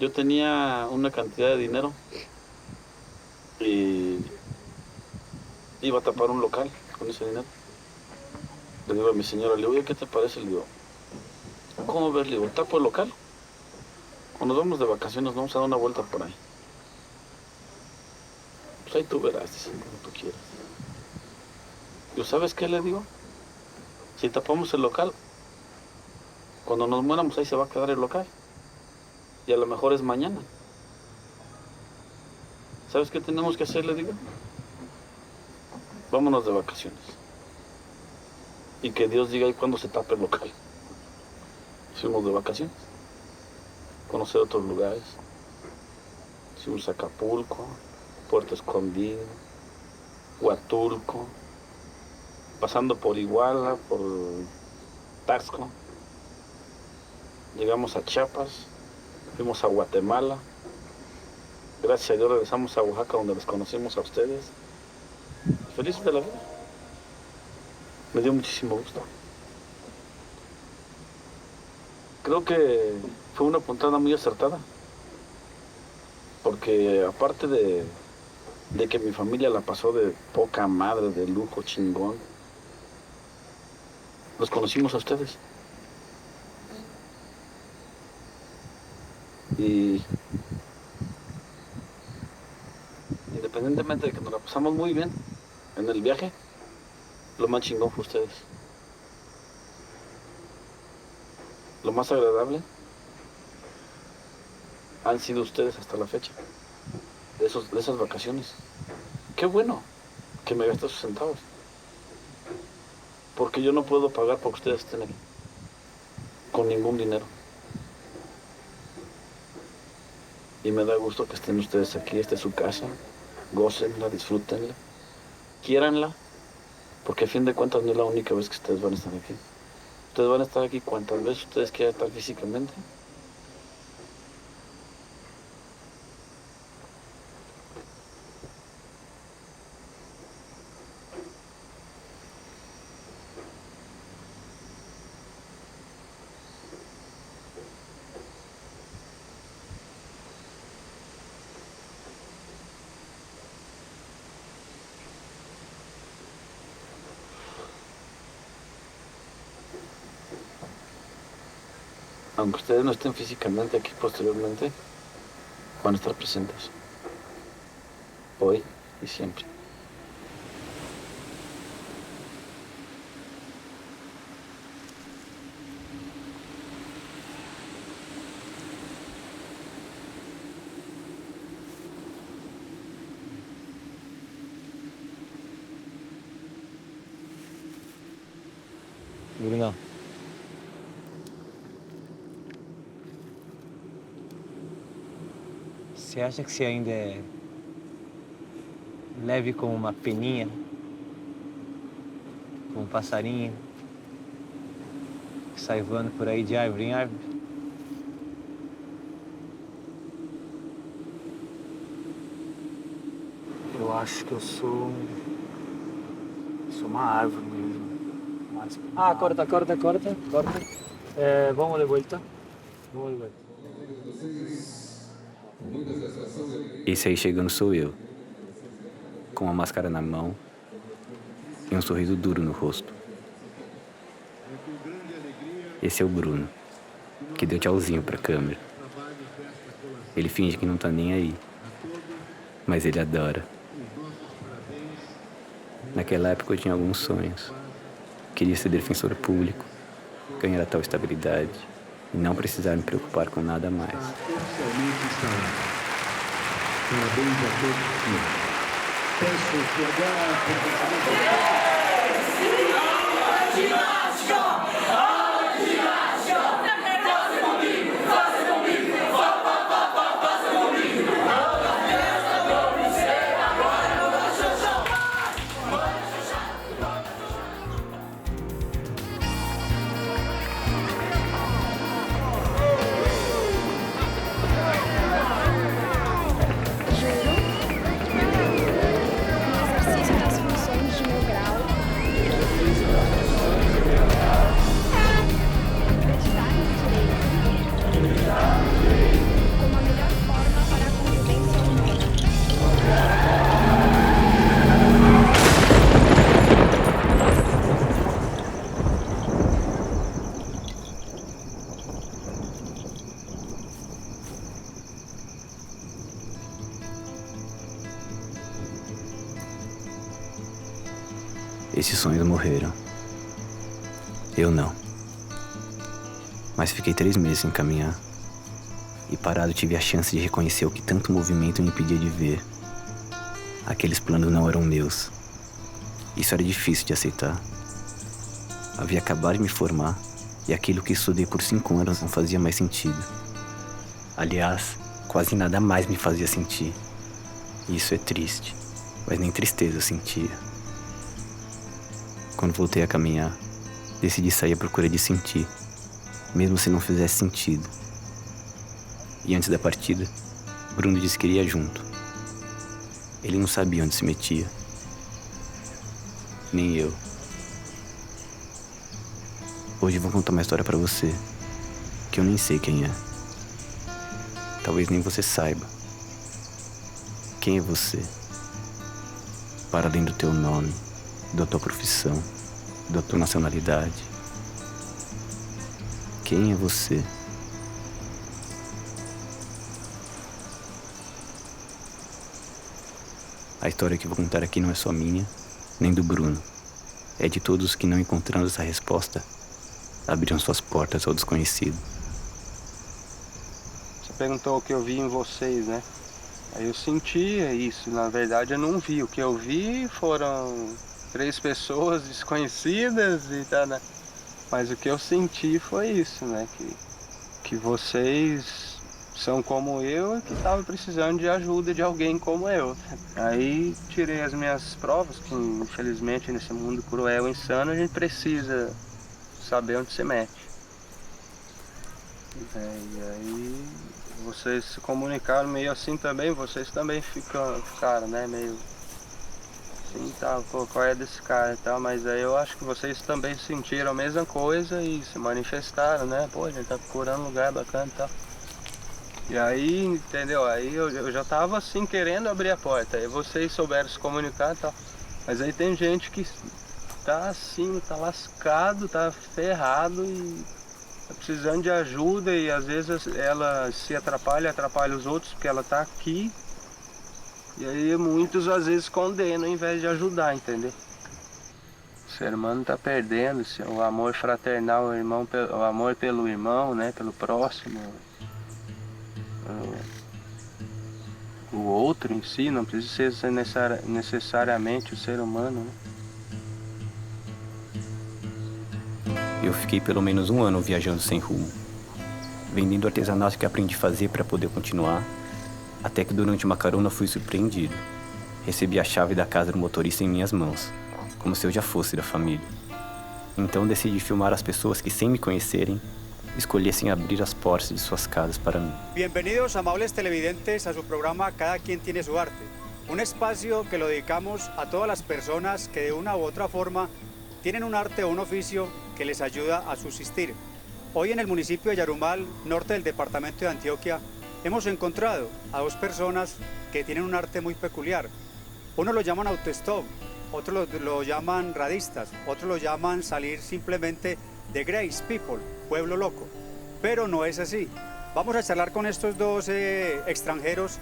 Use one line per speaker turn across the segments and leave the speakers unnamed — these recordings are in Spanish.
Yo tenía una cantidad de dinero y iba a tapar un local con ese dinero. Le digo a mi señora, le digo, oye, ¿qué te parece? Le digo, ¿cómo ves? Le digo, ¿tapo el local? O nos vamos de vacaciones, vamos a dar una vuelta por ahí. Pues ahí tú verás, dice, como tú quieras. Yo, ¿sabes qué? Le digo, si tapamos el local, cuando nos muéramos ahí se va a quedar el local. Y a lo mejor es mañana. ¿Sabes qué tenemos que hacer? Le digo, vámonos de vacaciones. Y que Dios diga ahí cuándo se tape el local. Fuimos de vacaciones, conocer otros lugares. Fuimos a Acapulco, Puerto Escondido, Huatulco, pasando por Iguala, por Taxco. Llegamos a Chiapas, fuimos a Guatemala. Gracias a Dios regresamos a Oaxaca, donde los conocimos a ustedes. Felices de la vida. Me dio muchísimo gusto. Creo que fue una puntada muy acertada, porque aparte de que mi familia la pasó de poca madre, de lujo, chingón, los conocimos a ustedes. Y independientemente de que nos la pasamos muy bien en el viaje, lo más chingón fue ustedes. Lo más agradable han sido ustedes hasta la fecha, de esas vacaciones. Qué bueno que me gasté esos centavos, porque yo no puedo pagar para que ustedes estén aquí, con ningún dinero. Y me da gusto que estén ustedes aquí, esta es su casa, gócenla, disfrútenla, quiéranla, porque a fin de cuentas no es la única vez que ustedes van a estar aquí. Ustedes van a estar aquí cuantas veces ustedes quieran estar físicamente. Aunque ustedes no estén físicamente aquí posteriormente, van a estar presentes. Hoy y siempre.
Bruno. Você acha que você ainda é leve como uma peninha? Como um passarinho? Que sai voando por aí de árvore em árvore?
Eu acho que eu sou uma árvore mesmo. Ah, corta. Vamos de vuelta.
Esse aí chegando sou eu, com uma máscara na mão e um sorriso duro no rosto. Esse é o Bruno, que deu tchauzinho pra câmera. Ele finge que não tá nem aí, mas ele adora. Naquela época eu tinha alguns sonhos. Queria ser defensor público, ganhar a tal estabilidade e não precisar me preocupar com nada mais.
Parabéns a todos. Peço que agora...
Exercício das funções de meu grau.
Esses sonhos morreram. Eu não. Mas fiquei 3 meses sem caminhar. E parado tive a chance de reconhecer o que tanto movimento me impedia de ver. Aqueles planos não eram meus. Isso era difícil de aceitar. Havia acabado de me formar e aquilo que estudei por 5 anos não fazia mais sentido. Aliás, quase nada mais me fazia sentir. E isso é triste, mas nem tristeza eu sentia. Quando voltei a caminhar, decidi sair à procura de sentir, mesmo se não fizesse sentido. E antes da partida, Bruno disse que iria junto. Ele não sabia onde se metia. Nem eu. Hoje vou contar uma história pra você, que eu nem sei quem é. Talvez nem você saiba. Quem é você? Para além do teu nome, da tua profissão, da tua nacionalidade. Quem é você? A história que vou contar aqui não é só minha, nem do Bruno. É de todos que, não encontrando essa resposta, abriram suas portas ao desconhecido.
Você perguntou o que eu vi em vocês, né? Aí eu sentia isso, na verdade eu não vi. O que eu vi foram 3 pessoas desconhecidas e tá, né? Mas o que eu senti foi isso, né? Que vocês são como eu e que estavam precisando de ajuda de alguém como eu. Aí tirei as minhas provas, que infelizmente nesse mundo cruel e insano a gente precisa saber onde se mete. E aí vocês se comunicaram meio assim também, vocês também ficaram, né, meio assim, tá, pô, qual é desse cara e tal, mas aí eu acho que vocês também sentiram a mesma coisa e se manifestaram, né, pô, a gente tá procurando um lugar bacana e tal. E aí, entendeu, aí eu já tava assim querendo abrir a porta, aí vocês souberam se comunicar e tal, mas aí tem gente que tá assim, tá lascado, tá ferrado e tá precisando de ajuda e às vezes ela se atrapalha os outros porque ela tá aqui. E aí muitos às vezes condenam ao invés de ajudar, entendeu? O ser humano tá perdendo o amor fraternal, o amor pelo irmão, né, pelo próximo. O outro em si, não precisa ser necessariamente o ser humano, né?
Eu fiquei pelo menos 1 ano viajando sem rumo, vendendo artesanato que aprendi a fazer para poder continuar, até que durante uma carona fui surpreendido. Recebi a chave da casa do motorista em minhas mãos, como se eu já fosse da família. Então decidi filmar as pessoas que, sem me conhecerem, escolhessem abrir as portas de suas casas para mí.
Bienvenidos, amables televidentes, a su programa Cada quien tiene su arte. Un espacio que lo dedicamos a todas las personas que de una u otra forma tienen un arte o un oficio que les ayuda a subsistir. Hoy en el municipio de Yarumal, norte del departamento de Antioquia, hemos encontrado a 2 personas que tienen un arte muy peculiar. Unos lo llaman autostop, otros lo llaman radistas, otros lo llaman salir simplemente de Grace People, pueblo loco. Pero no es así. Vamos a charlar con estos 2 extranjeros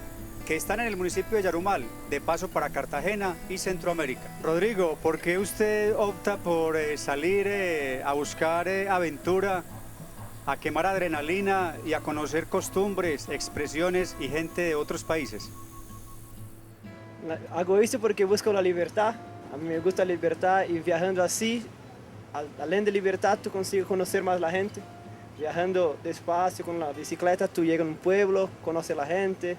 que están en el municipio de Yarumal, de paso para Cartagena y Centroamérica. Rodrigo, ¿por qué usted opta por salir a buscar aventura, a quemar adrenalina y a conocer costumbres, expresiones y gente de otros países?
Hago isso porque busco a liberdade. A mim me gusta a liberdade e viajando assim, além de liberdade, tu consigo conhecer mais a gente. Viajando despacio com a bicicleta, tu chega num pueblo, conhece a gente,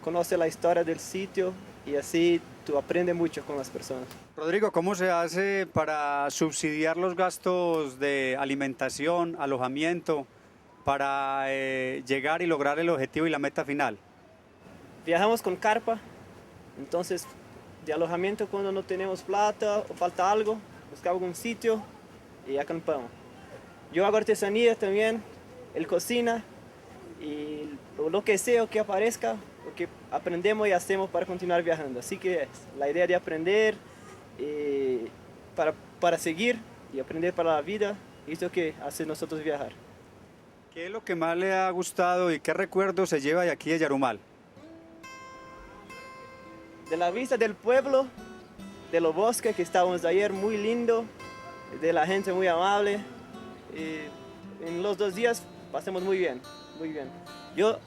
conoce la historia del sitio y así tú aprendes mucho con las personas.
Rodrigo, ¿cómo se hace para subsidiar los gastos de alimentación, alojamiento, para llegar y lograr el objetivo y la meta final?
Viajamos con carpa, entonces de alojamiento cuando no tenemos plata o falta algo, buscamos un sitio y acampamos. Yo hago artesanía también, él cocina y lo que sea o que aparezca, lo que aprendemos y hacemos para continuar viajando. Así que la idea de aprender para seguir y aprender para la vida, eso que hace nosotros viajar.
¿Qué es lo que más le ha gustado y qué recuerdo se lleva de aquí de Yarumal?
De la vista del pueblo, de los bosques que estábamos ayer, muy lindo, de la gente muy amable. Y en los 2 días pasamos muy bien, muy bien. Yo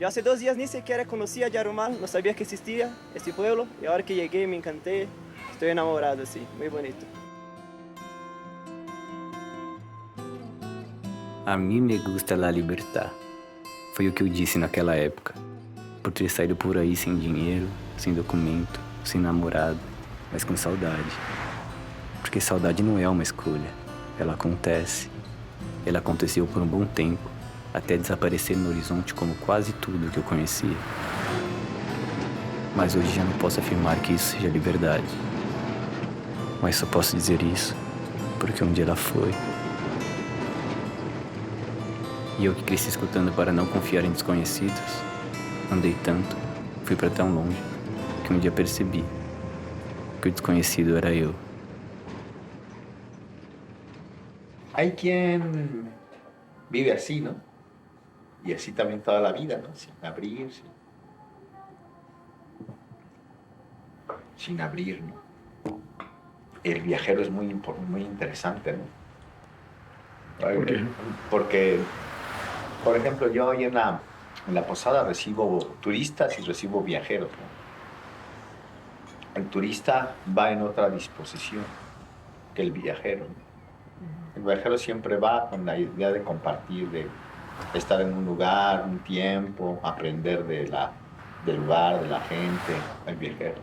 hace 2 días ni siquiera conocía Yarumal, no sabía que existía este pueblo, y ahora que llegué me encanté, estoy enamorado, sí, muy bonito.
A mim me gusta la libertad. Foi o que eu disse naquela época. Por ter saído por aí sem dinheiro, sem documento, sem namorado, mas com saudade. Porque saudade não é uma escolha. Ela acontece. Ela aconteceu por um bom tempo, até desaparecer no horizonte como quase tudo que eu conhecia. Mas hoje já não posso afirmar que isso seja liberdade. Mas só posso dizer isso porque um dia ela foi. E eu que cresci escutando para não confiar em desconhecidos, andei tanto, fui para tão longe, que um dia percebi que o desconhecido era eu.
Hay quien vive así, ¿no? Y así también toda la vida, ¿no? Sin abrir, sin abrir, ¿no? El viajero es muy interesante, ¿no?
¿Por qué?
Porque, por ejemplo, yo hoy en la posada recibo turistas y recibo viajeros, ¿no? El turista va en otra disposición que el viajero, ¿no? El viajero siempre va con la idea de compartir, de estar en un lugar, un tiempo, aprender del lugar, de la gente, el viajero.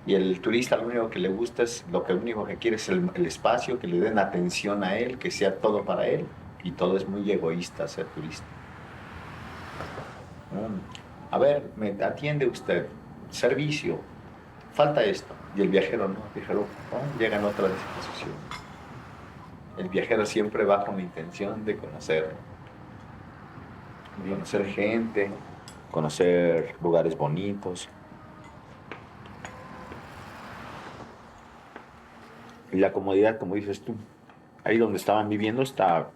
Y el turista lo único que le gusta es, lo único que quiere es el espacio, que le den atención a él, que sea todo para él. Y todo es muy egoísta ser turista. A ver, me atiende usted, servicio, falta esto. Y el viajero no, el viajero llega en otra disposición. El viajero siempre va con la intención de conocer gente, conocer lugares bonitos. Y la comodidad, como dices tú, ahí donde estaban viviendo está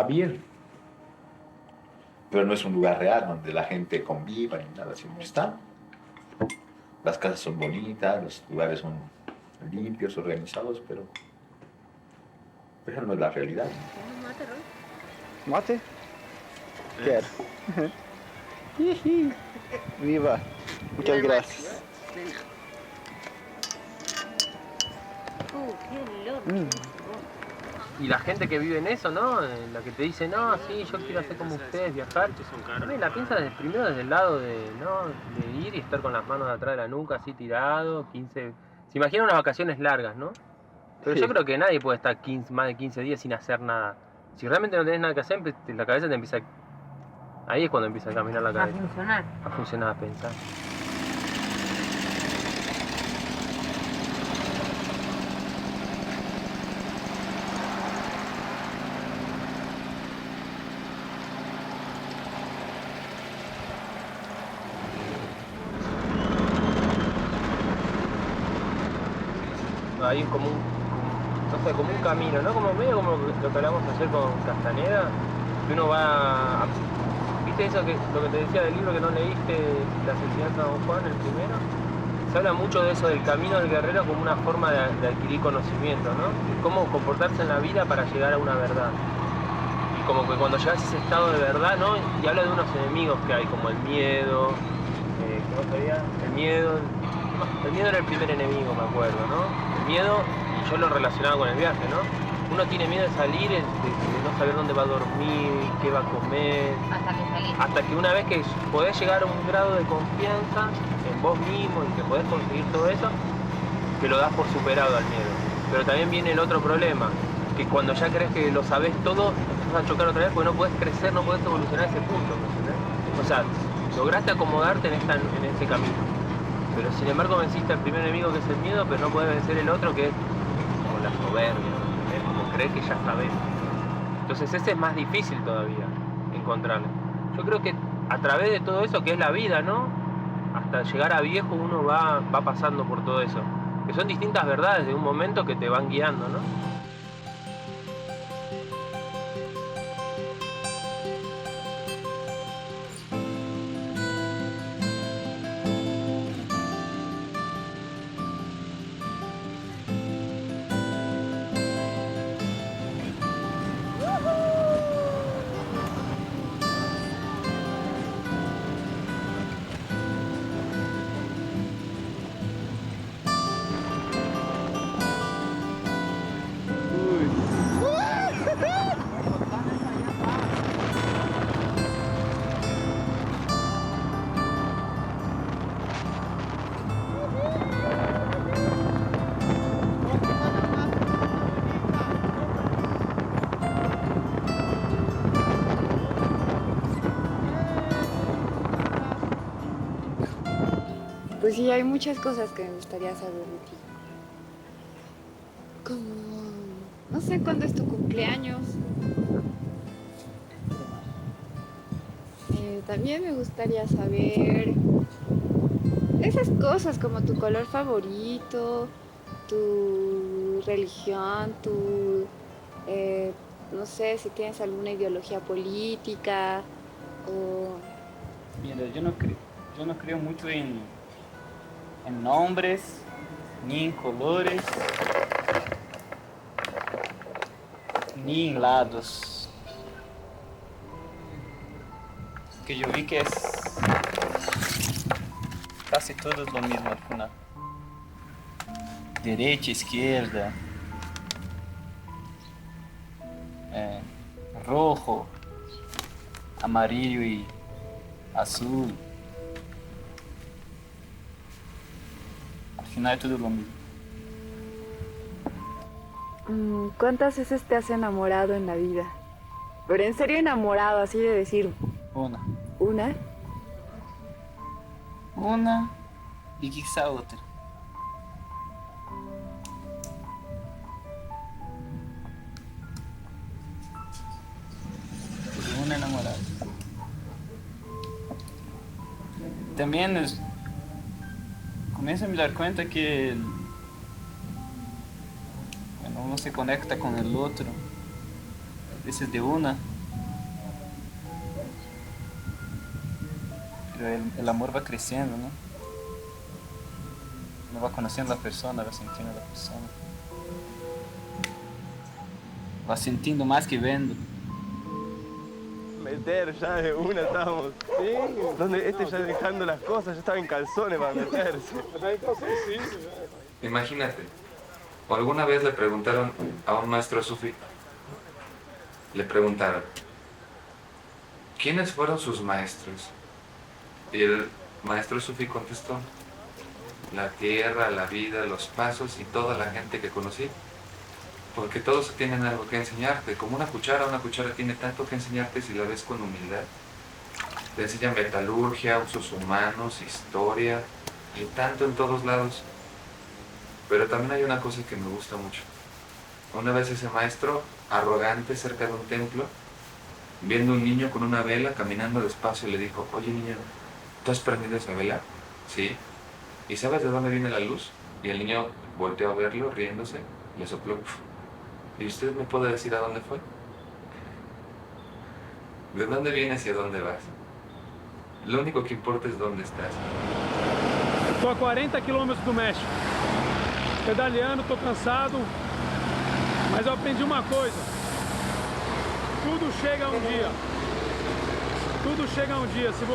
bien. Pero no es un lugar real donde la gente conviva ni nada así. Está. Las casas son bonitas, los lugares son limpios, organizados, pero esa no es la realidad.
¿Mate? Quero. Viva. Muchas gracias.
Y la gente que vive en eso, ¿no? La que te dice, no, sí, yo quiero hacer como ustedes, viajar. También la piensa primero desde el lado de, ¿no? De ir y estar con las manos atrás de la nuca, así tirado, 15... Se imagina unas vacaciones largas, ¿no? Pero yo creo que nadie puede estar más de 15 días sin hacer nada. Si realmente no tenés nada que hacer, la cabeza te empieza... Ahí es cuando empieza a caminar la cabeza. A funcionar, a pensar. Hay como un camino, ¿no? Como medio como lo que hablamos ayer con Castaneda, que uno va... ¿Viste eso lo que te decía del libro que no leíste, Las enseñanzas de Don Juan, el primero? Se habla mucho de eso, del camino del guerrero como una forma de adquirir conocimiento, ¿no? Cómo comportarse en la vida para llegar a una verdad. Y como que cuando llegas a ese estado de verdad, ¿no? Y habla de unos enemigos que hay, como el miedo, ¿cómo sería? El miedo era el primer enemigo, me acuerdo, ¿no? Miedo, y yo lo relacionaba con el viaje, ¿no? Uno tiene miedo de salir, de no saber dónde va a dormir, qué va a comer.
Hasta que salís.
Hasta que una vez que podés llegar a un grado de confianza en vos mismo y que podés conseguir todo eso, que lo das por superado al miedo. Pero también viene el otro problema, que cuando ya crees que lo sabés todo, vas a chocar otra vez porque no podés crecer, no podés evolucionar a ese punto, ¿no? O sea, lograste acomodarte en ese camino. Pero sin embargo venciste al primer enemigo que es el miedo, pero no podés vencer el otro que es como la soberbia, ¿no? Es como creer que ya sabés. Entonces ese es más difícil todavía, encontrarlo. Yo creo que a través de todo eso que es la vida, ¿no? Hasta llegar a viejo uno va pasando por todo eso. Que son distintas verdades de un momento que te van guiando, ¿no?
Pues sí, hay muchas cosas que me gustaría saber de ti. Como, no sé cuándo es tu cumpleaños. También me gustaría saber esas cosas como tu color favorito, tu religión, no sé si tienes alguna ideología política o...
Mira, yo no creo mucho en nombres, ni en colores, ni en lados. Que yo vi que es casi todo lo mismo al final. Derecha, izquierda, rojo, amarillo y azul. Al final es todo lo mismo.
¿Cuántas veces te has enamorado en la vida? Pero en serio enamorado, así de decir...
Una.
¿Una?
Una y quizá otra. Una enamorada. También comienzo a me dar cuenta que cuando uno se conecta con el otro, a veces de una, pero el amor va creciendo, ¿no? Uno va conociendo a la persona, va sintiendo a la persona. Va sintiendo más que viendo.
Meter ya de una estábamos. Sí. Donde ya dejando las cosas, ya estaba en calzones para meterse.
Imagínate, alguna vez le preguntaron a un maestro sufí, le preguntaron, ¿quiénes fueron sus maestros? Y el maestro sufí contestó, la tierra, la vida, los pasos y toda la gente que conocí. Porque todos tienen algo que enseñarte, como una cuchara tiene tanto que enseñarte si la ves con humildad. Te enseñan metalurgia, usos humanos, historia, y tanto en todos lados. Pero también hay una cosa que me gusta mucho. Una vez ese maestro, arrogante cerca de un templo, viendo un niño con una vela caminando despacio, le dijo, oye niño, ¿tú has prendido esa vela? Sí. ¿Y sabes de dónde viene la luz? Y el niño volteó a verlo, riéndose, le sopló. ¿Y usted me puede decir a dónde fue? ¿De dónde vienes y a dónde vas? Lo único que importa es dónde estás.
Estou a 40 quilômetros do México. Pedaleando, estou cansado. Mas eu aprendi uma coisa. Tudo chega um dia. Tudo chega um dia. Se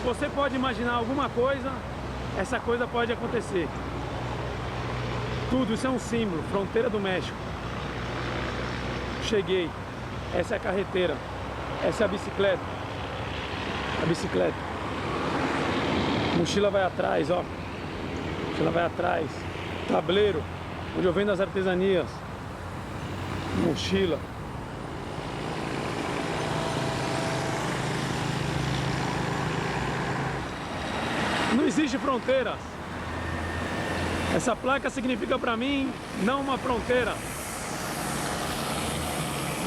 você pode imaginar alguma coisa, essa coisa pode acontecer. Tudo, isso é um símbolo. Fronteira do México. Cheguei. Essa é a carreteira. Essa é a bicicleta. A bicicleta. Mochila vai atrás, ó. Mochila vai atrás. Tableiro, onde eu vendo as artesanias. Mochila. Não existe fronteiras. Essa placa significa para mim não uma fronteira,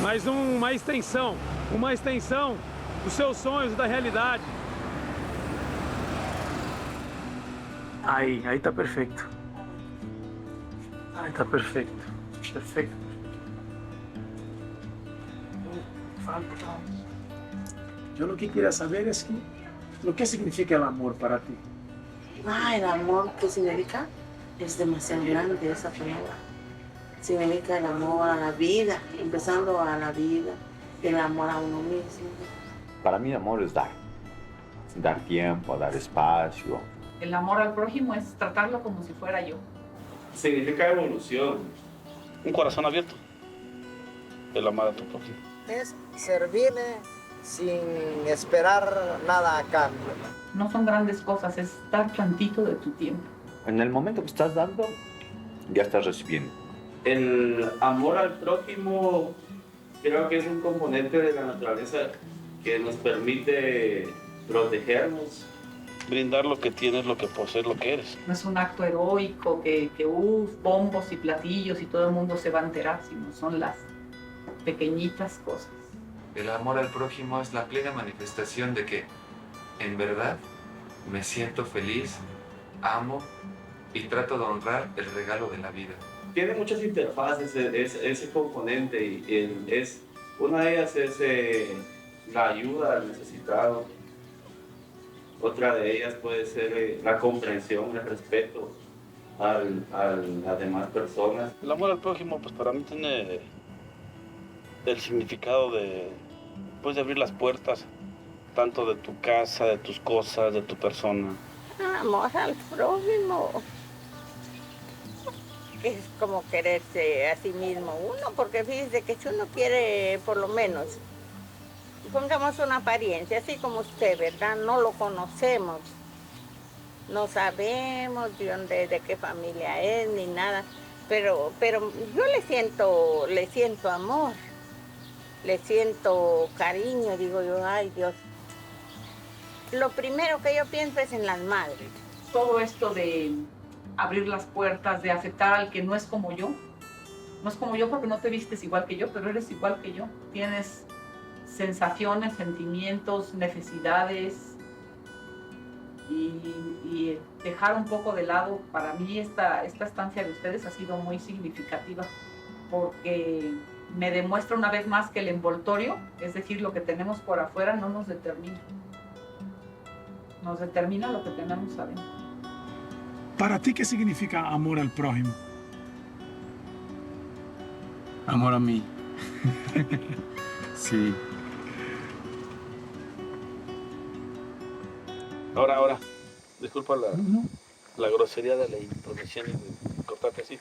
mas uma extensão dos seus sonhos e da realidade. Aí tá perfeito. Aí tá perfeito. Perfeito. Yo lo que quería saber es lo que significa el amor para ti.
El amor, ¿qué significa? Es demasiado grande esa palabra. Significa el amor a la vida, empezando a la vida, el amor a uno mismo.
Para mí, amor es dar tiempo, dar espacio.
El amor al prójimo es tratarlo como si fuera yo.
Significa evolución. Un corazón abierto. El amar a tu prójimo.
Es servirle sin esperar nada a cambio.
No son grandes cosas, es dar tantito de tu tiempo.
En el momento que estás dando, ya estás recibiendo.
El amor al prójimo creo que es un componente de la naturaleza que nos permite protegernos Brindar lo que tienes, lo que posees, lo que eres.
No es un acto heroico que bombos y platillos y todo el mundo se va a enterar, sino son las pequeñitas cosas.
El amor al prójimo es la plena manifestación de que, en verdad, me siento feliz, amo y trato de honrar el regalo de la vida.
Tiene muchas interfaces ese componente y una de ellas es la ayuda al necesitado. Otra de ellas puede ser la comprensión, el respeto a las demás personas. El amor al prójimo, pues para mí tiene el significado de abrir las puertas, tanto de tu casa, de tus cosas, de tu persona.
Amor al prójimo es como quererse a sí mismo uno, porque fíjese que si uno quiere, por lo menos, pongamos una apariencia, así como usted, ¿verdad? No lo conocemos, no sabemos de qué familia es ni nada, pero yo le siento amor, le siento cariño, digo yo, ay Dios. Lo primero que yo pienso es en las madres.
Todo esto de abrir las puertas, de aceptar al que no es como yo. No es como yo porque no te vistes igual que yo, pero eres igual que yo. Tienes sensaciones, sentimientos, necesidades. Y dejar un poco de lado, para mí esta estancia de ustedes ha sido muy significativa, porque me demuestra una vez más que el envoltorio, es decir, lo que tenemos por afuera, no nos determina. Nos determina lo que tenemos adentro.
Para ti, ¿qué significa amor al prójimo?
Amor a mí. Sí.
Ahora, disculpa la grosería de la introducción y de cortarte así.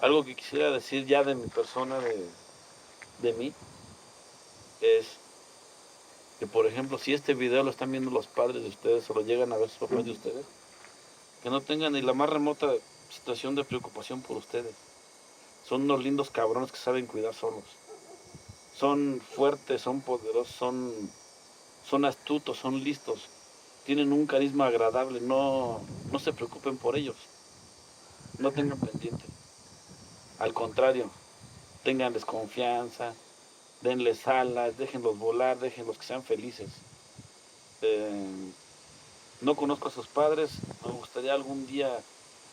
Algo que quisiera decir ya de mi persona, de mí, es que, por ejemplo, si este video lo están viendo los padres de ustedes o lo llegan a ver sus papás de ustedes, que no tengan ni la más remota situación de preocupación por ustedes. Son unos lindos cabrones que saben cuidar solos. Son fuertes, son poderosos, son astutos, son listos. Tienen un carisma agradable, no se preocupen por ellos. No tengan pendiente. Al contrario, ténganles confianza, denles alas, déjenlos volar, déjenlos que sean felices. No conozco a sus padres, me gustaría algún día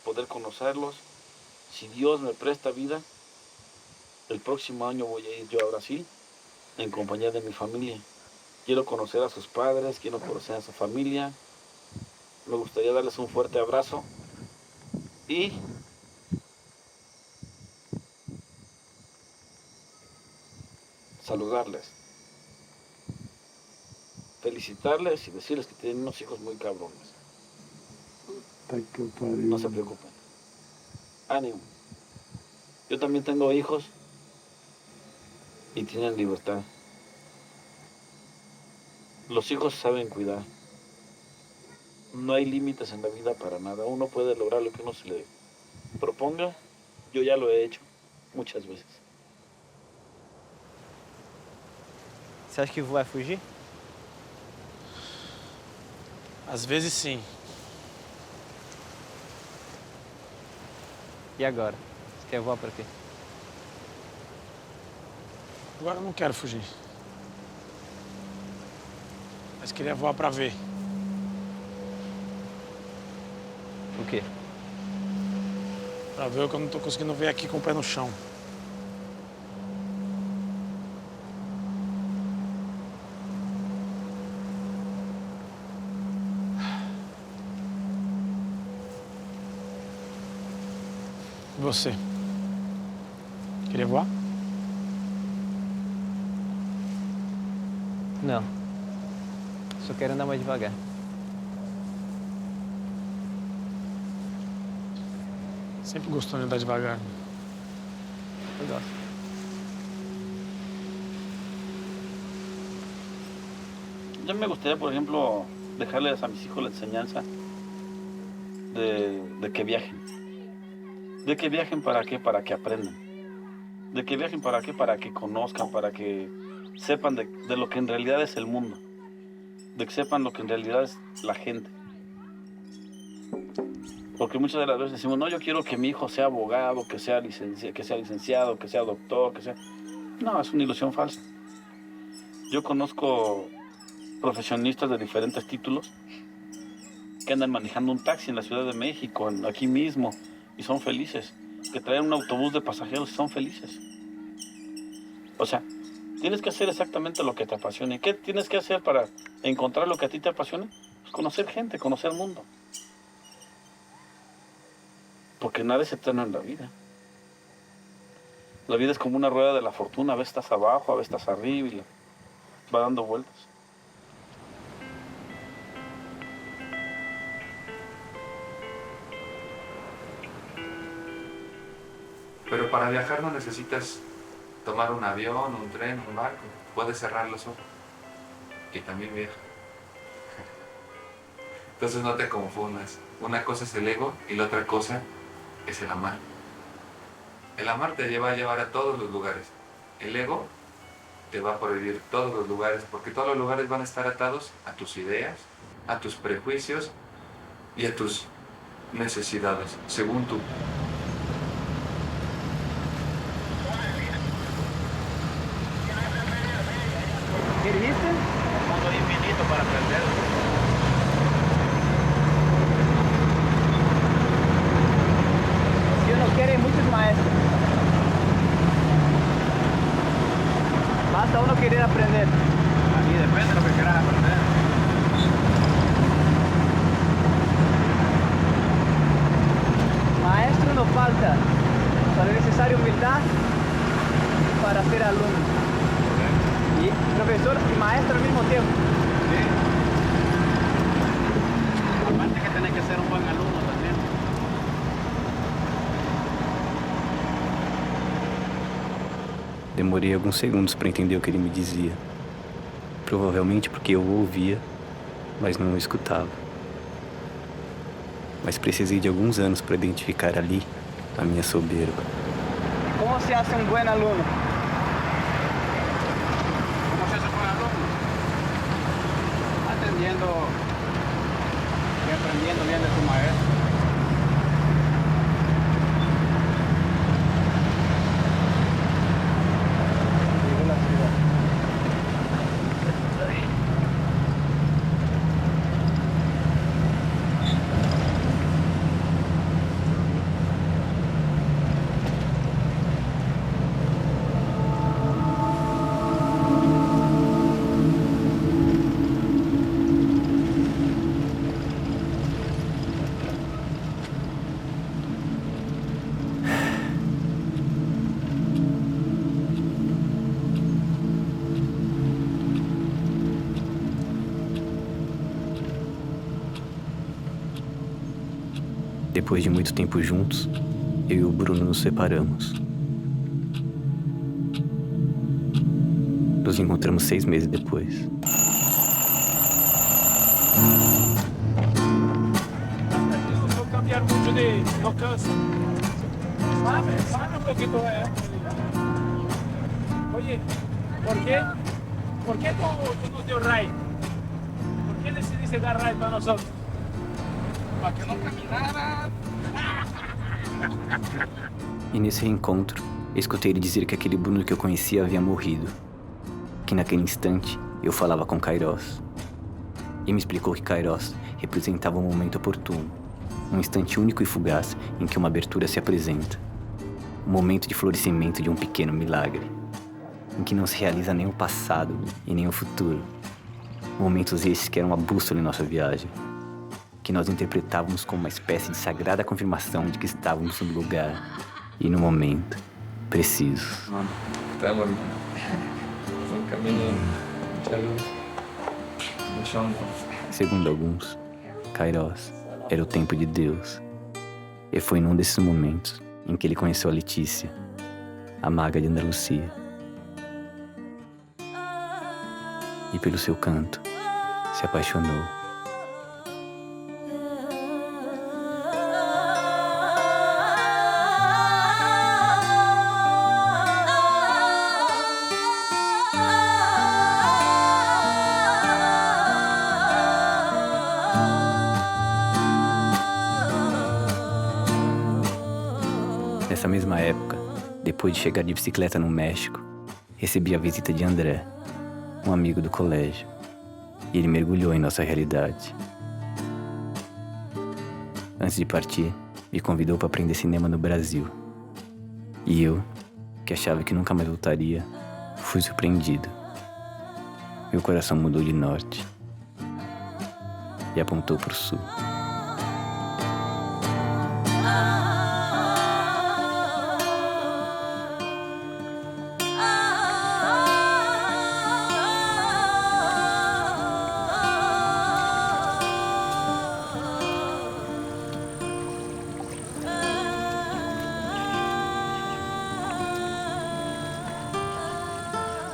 poder conocerlos. Si Dios me presta vida, el próximo año voy a ir yo a Brasil en compañía de mi familia. Quiero conocer a sus padres, quiero conocer a su familia. Me gustaría darles un fuerte abrazo y saludarles, felicitarles y decirles que tienen unos hijos muy cabrones. No se preocupen. Ánimo. Yo también tengo hijos y tienen libertad. Los hijos saben cuidar. No hay límites en la vida para nada. Uno puede lograr lo que uno se le proponga. Yo ya lo he hecho muchas veces.
Você acha que vai fugir?
Às vezes sim.
E agora? Você quer voar para quê?
Agora eu não quero fugir. Mas queria voar para ver.
O quê?
Para ver o que eu não tô conseguindo ver aqui com o pé no chão. E você? Queria voar?
Não. Só quero andar mais devagar.
Sempre gostou de andar devagar.
Eu gosto.
Yo me gustaría, por ejemplo, dejarles a mis hijos la enseñanza de que viajen. ¿De que viajen para qué? Para que aprendan. ¿De que viajen para qué? Para que conozcan, para que sepan de lo que en realidad es el mundo. De que sepan lo que en realidad es la gente. Porque muchas de las veces decimos, no, yo quiero que mi hijo sea abogado, que sea licenciado, que sea doctor, que sea... No, es una ilusión falsa. Yo conozco profesionistas de diferentes títulos que andan manejando un taxi en la Ciudad de México, aquí mismo, y son felices. Que traen un autobús de pasajeros y son felices. O sea, tienes que hacer exactamente lo que te apasione. ¿Qué tienes que hacer para encontrar lo que a ti te apasiona? Pues conocer gente, conocer el mundo. Porque nada es eterno en la vida. La vida es como una rueda de la fortuna. A veces estás abajo, a veces estás arriba y va dando vueltas.
Pero para viajar no necesitas tomar un avión, un tren, un barco. Puedes cerrar los ojos y también viaja. Entonces no te confundas. Una cosa es el ego y la otra cosa es el amar. El amar te lleva a llevar a todos los lugares. El ego te va a prohibir todos los lugares, porque todos los lugares van a estar atados a tus ideas, a tus prejuicios y a tus necesidades, según tú.
¿Qué dijiste?
Un mundo infinito para aprender.
Si uno quiere, muchos maestros. Basta uno querer aprender.
A mí depende de lo que quieras aprender.
Maestro no falta, solo es necesaria humildad para ser alumno. Y profesor y maestro al mismo tiempo.
Sí. Aparte que tenés que ser un buen alumno también.
Demorei alguns segundos para entender o que ele me dizia. Provavelmente porque eu o ouvia, mas não o escutava. Mas precisei de alguns anos para identificar ali a minha soberba.
¿Cómo se hace un buen alumno?
¿Cómo se hace un buen alumno? Atendiendo y aprendiendo bien de tu maestro.
Depois de muito tempo juntos, eu e o Bruno nos separamos. Nos encontramos 6 meses depois.
No cambiar mucho de no cansa. Sabe un poquito Oye, ¿por qué tú nos dio ride? ¿Por qué decidiste dar ride para nosotros? Para que no caminara.
E nesse reencontro, eu escutei ele dizer que aquele Bruno que eu conhecia havia morrido. Que naquele instante, eu falava com Kairos. E me explicou que Kairos representava um momento oportuno. Um instante único e fugaz em que uma abertura se apresenta. Um momento de florescimento de um pequeno milagre. Em que não se realiza nem o passado e nem o futuro. Momentos esses que eram uma bússola em nossa viagem. Que nós interpretávamos como uma espécie de sagrada confirmação de que estávamos no lugar e no momento preciso.
Estamos no caminho de luz, no chão.
Segundo alguns, Kairos era o tempo de Deus. E foi num desses momentos em que ele conheceu a Letícia, a maga de Andalucia. E pelo seu canto, se apaixonou. Nessa mesma época, depois de chegar de bicicleta no México, recebi a visita de André, um amigo do colégio, e ele mergulhou em nossa realidade. Antes de partir, me convidou para aprender cinema no Brasil. E eu, que achava que nunca mais voltaria, fui surpreendido. Meu coração mudou de norte e apontou para o sul.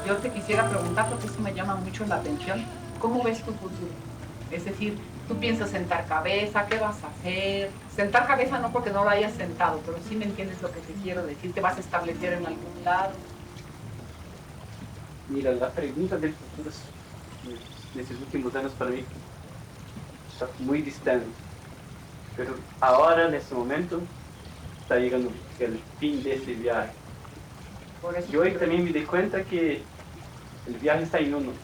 Yo te quisiera preguntar, porque eso me llama mucho la atención, ¿cómo ves tu futuro? Es decir, tú piensas sentar cabeza, ¿qué vas a hacer? Sentar cabeza no porque no lo hayas sentado, pero sí me entiendes lo que te quiero decir, ¿te vas a establecer en algún lado?
Mira, la pregunta del futuro nesses últimos anos para mim está muito distante. Pero agora, nesse momento, está chegando o fim desse viagem. E hoje também me dei conta que o viagem está em uno.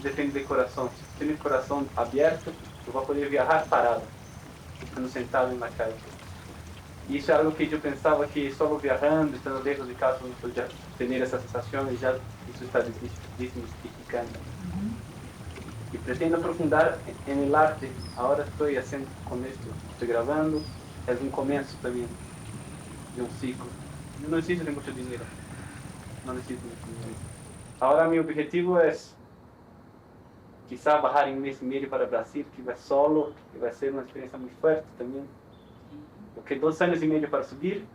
Depende do coração. Se tem o coração aberto, eu vou poder viajar parado, ficando sentado na casa. E isso é algo que eu pensava que só viajando, estando lejos de casa, não podia ter essa sensação, e já isso está desmistificando. E pretendo aprofundar no arte. Agora estou fazendo com isto, estou gravando, é começo também de ciclo. Eu não necessito de muito dinheiro. Não necessito de muito dinheiro. Agora meu objetivo é quizá bajar em mês e meio para o Brasil, que vai solo, que vai ser uma experiência muito forte também. Porque 2 anos e meio para subir,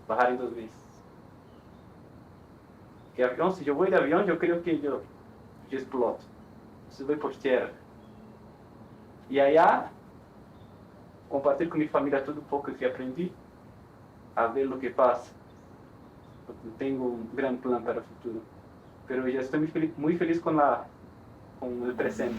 bajar em 2 meses. Porque avião, se eu vou de avião, eu creio que eu exploto. Se vou por terra. E aí, compartilhar com minha família tudo o pouco que aprendi, a ver o que passa. Porque tenho um grande plano para o futuro. Mas eu já estou muito feliz com o presente.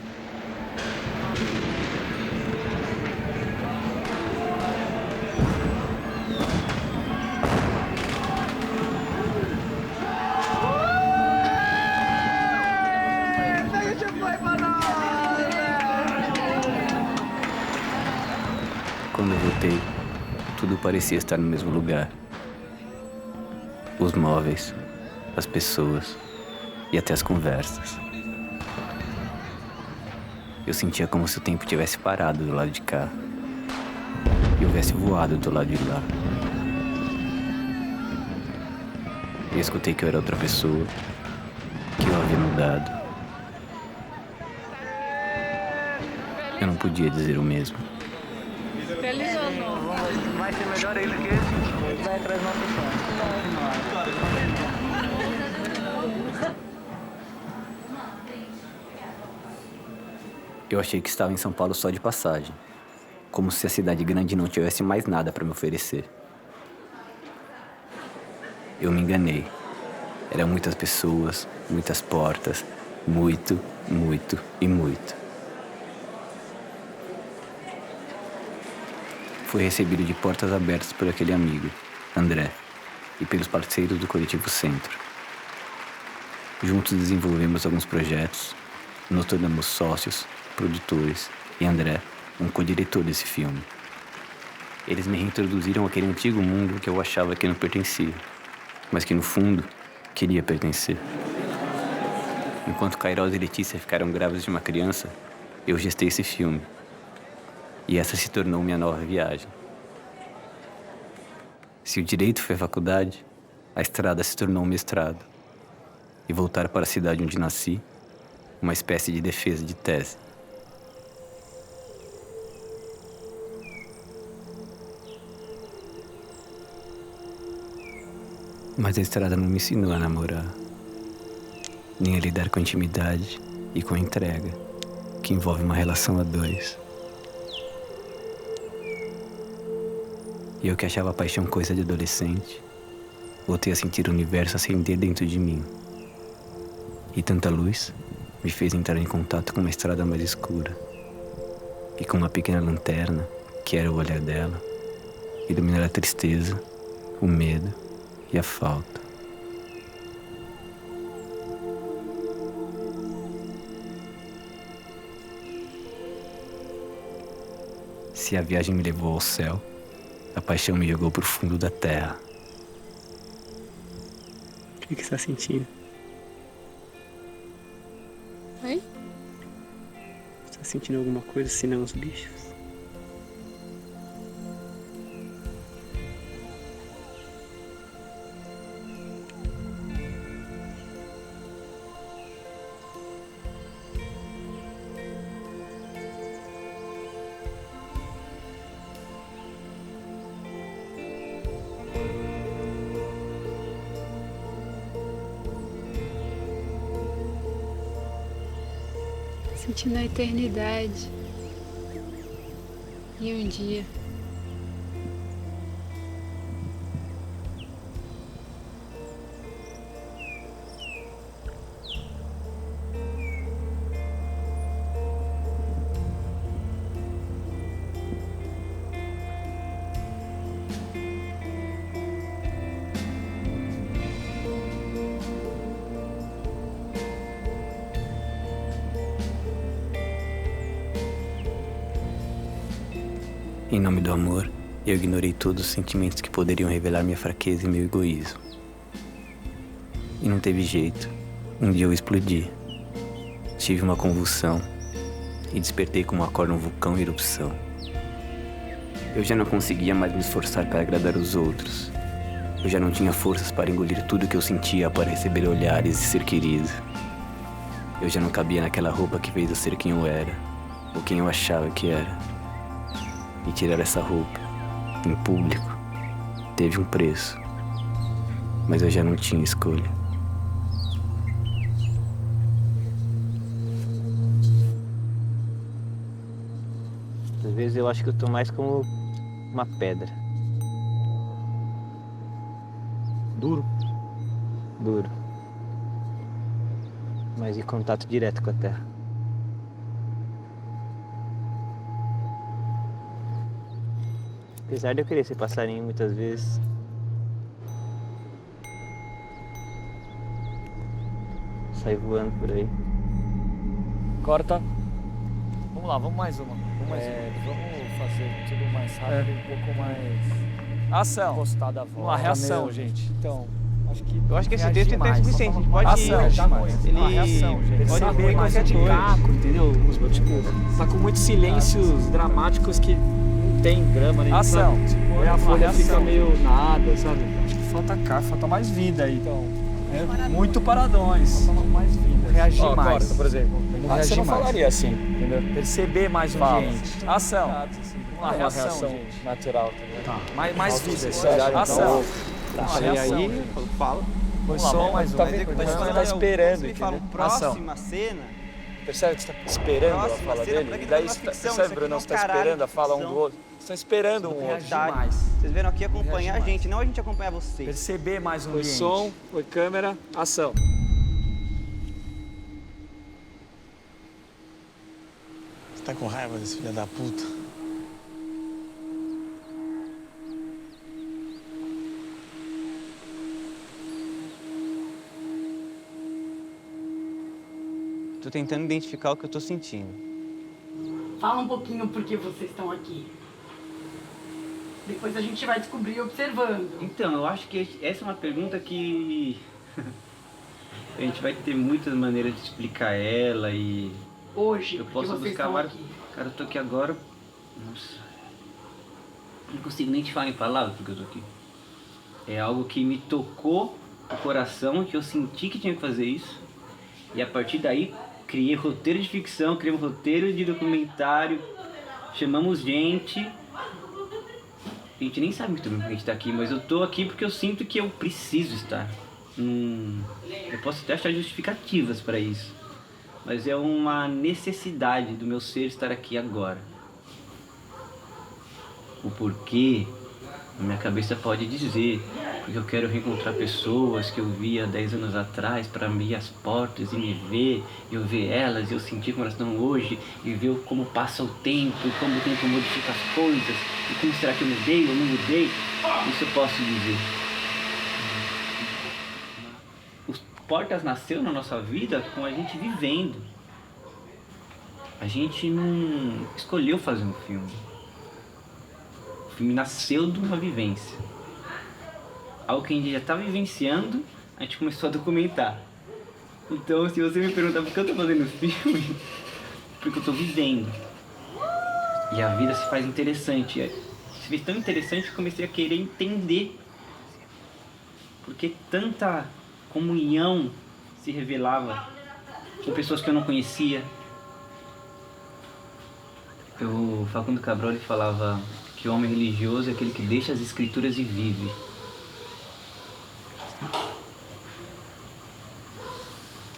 Quando eu voltei, tudo parecia estar no mesmo lugar. Os móveis, as pessoas e até as conversas. Eu sentia como se o tempo tivesse parado do lado de cá e houvesse voado do lado de lá. Eu escutei que eu era outra pessoa, que eu havia mudado. Eu não podia dizer o mesmo.
Feliz ou não?
Vai ser melhor ainda que esse. Vai atrás do nosso sonho.
Eu achei que estava em São Paulo só de passagem, como se a cidade grande não tivesse mais nada para me oferecer. Eu me enganei. Eram muitas pessoas, muitas portas, muito, muito e muito. Fui recebido de portas abertas por aquele amigo, André, e pelos parceiros do Coletivo Centro. Juntos desenvolvemos alguns projetos, nos tornamos sócios, produtores e André, um co-diretor desse filme. Eles me reintroduziram àquele antigo mundo que eu achava que não pertencia, mas que no fundo queria pertencer. Enquanto Queiroz e Letícia ficaram grávidos de uma criança, eu gestei esse filme. E essa se tornou minha nova viagem. Se o direito foi a faculdade, a estrada se tornou um mestrado. E voltar para a cidade onde nasci, uma espécie de defesa de tese. Mas a estrada não me ensinou a namorar, nem a lidar com a intimidade e com a entrega, que envolve uma relação a 2. E eu que achava a paixão coisa de adolescente, voltei a sentir o universo acender dentro de mim. E tanta luz me fez entrar em contato com uma estrada mais escura. E com uma pequena lanterna, que era o olhar dela, e dominar a tristeza, o medo e a falta. Se a viagem me levou ao céu, a paixão me jogou pro fundo da terra.
O que você está sentindo?
Oi?
Você tá sentindo alguma coisa senão os bichos?
Sentindo a eternidade e um dia.
Em nome do amor, eu ignorei todos os sentimentos que poderiam revelar minha fraqueza e meu egoísmo. E não teve jeito. Um dia eu explodi. Tive uma convulsão e despertei como acorda um vulcão em erupção. Eu já não conseguia mais me esforçar para agradar os outros. Eu já não tinha forças para engolir tudo que eu sentia para receber olhares e ser querido. Eu já não cabia naquela roupa que fez eu ser quem eu era, ou quem eu achava que era. E tirar essa roupa, em público, teve um preço. Mas eu já não tinha escolha.
Às vezes eu acho que eu tô mais como uma pedra.
Duro?
Duro. Mas em contato direto com a terra. Apesar de eu querer ser passarinho muitas vezes. Sai voando por aí.
Corta. Vamos lá, vamos mais uma. Vamos fazer tudo mais rápido, um pouco mais... Ação. Gostar da voz. Uma reação, gente. Então,
eu acho que esse texto é suficiente. A gente pode
ação.
Ele
Uma reação, gente.
pode
Saber
ir
qualquer
coisa.
caco, entendeu? Tipo, tá com muitos silêncios dramáticos que não tem drama, né? Ação. Aí a folha fica meio nada, sabe? Acho que falta cá, falta mais vida aí. Então, muito paradões. Falta mais vida. Reagir mais. Corta, por exemplo. Você não falaria assim, entendeu? Perceber mais o ambiente. Ação. Uma reação, gente. Natural, entendeu? Tá. Mais vida. Ação. Uma reação. Aí, fala. Põe som, mas tá vendo que tá esperando, entendeu?
Próxima cena.
Percebe que você tá esperando a fala dele? E daí, percebe, Bruno, você tá esperando a fala um do outro? Você tá esperando um outro.
Vocês vieram aqui acompanhar a gente, não a gente acompanhar vocês.
Perceber mais o ambiente. Foi som, foi câmera, ação.
Você tá com raiva desse filho da puta?
Tô tentando identificar o que eu tô sentindo.
Fala um pouquinho por que vocês estão aqui. Depois a gente vai descobrir observando.
Então, eu acho que essa é uma pergunta que a gente vai ter muitas maneiras de explicar ela e...
Hoje,
eu posso buscar vários... Cara, eu tô aqui agora... Nossa... Não consigo nem te falar em palavras porque eu tô aqui. É algo que me tocou o coração, que eu senti que tinha que fazer isso. E a partir daí, criei roteiro de ficção, criei um roteiro de documentário, chamamos gente. A gente nem sabe muito bem porque a gente tá aqui, mas eu tô aqui porque eu sinto que eu preciso estar. Eu posso até achar justificativas para isso, mas é uma necessidade do meu ser estar aqui agora. O porquê, a minha cabeça pode dizer, porque eu quero reencontrar pessoas que eu via 10 anos atrás para abrir as portas e me ver, eu ver elas, eu sentir como elas estão hoje, e ver como passa o tempo, e como o tempo modifica as coisas, e como será que eu mudei ou não mudei. Isso eu posso dizer. Os Portas nasceu na nossa vida com a gente vivendo. A gente não escolheu fazer um filme. O filme nasceu de uma vivência. Algo que a gente já está vivenciando, a gente começou a documentar. Então, se você me perguntar por que eu estou fazendo filme, porque eu estou vivendo. E a vida se faz interessante. Se fez tão interessante que eu comecei a querer entender. Porque tanta comunhão se revelava com pessoas que eu não conhecia. O Facundo Cabral ele falava que o homem religioso é aquele que deixa as escrituras e vive.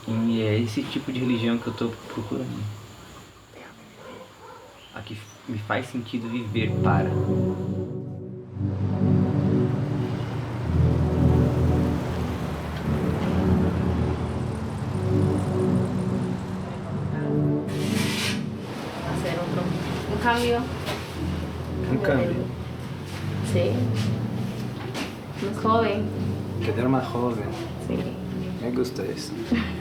E é esse tipo de religião que eu estou procurando. A que me faz sentido viver para.
Hacer un cambio.
Un cambio.
Sí. Más joven.
Quedar más joven.
Sí.
Me gusta eso.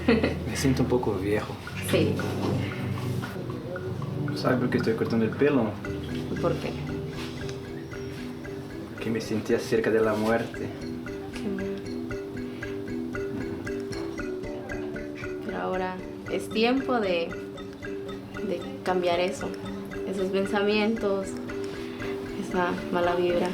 Me siento un poco viejo.
Sí.
¿Sabe por qué estoy cortando el pelo?
¿Por qué?
Porque me sentía cerca de la muerte.
Pero ahora es tiempo de cambiar eso. Esos pensamientos, esa mala vibra.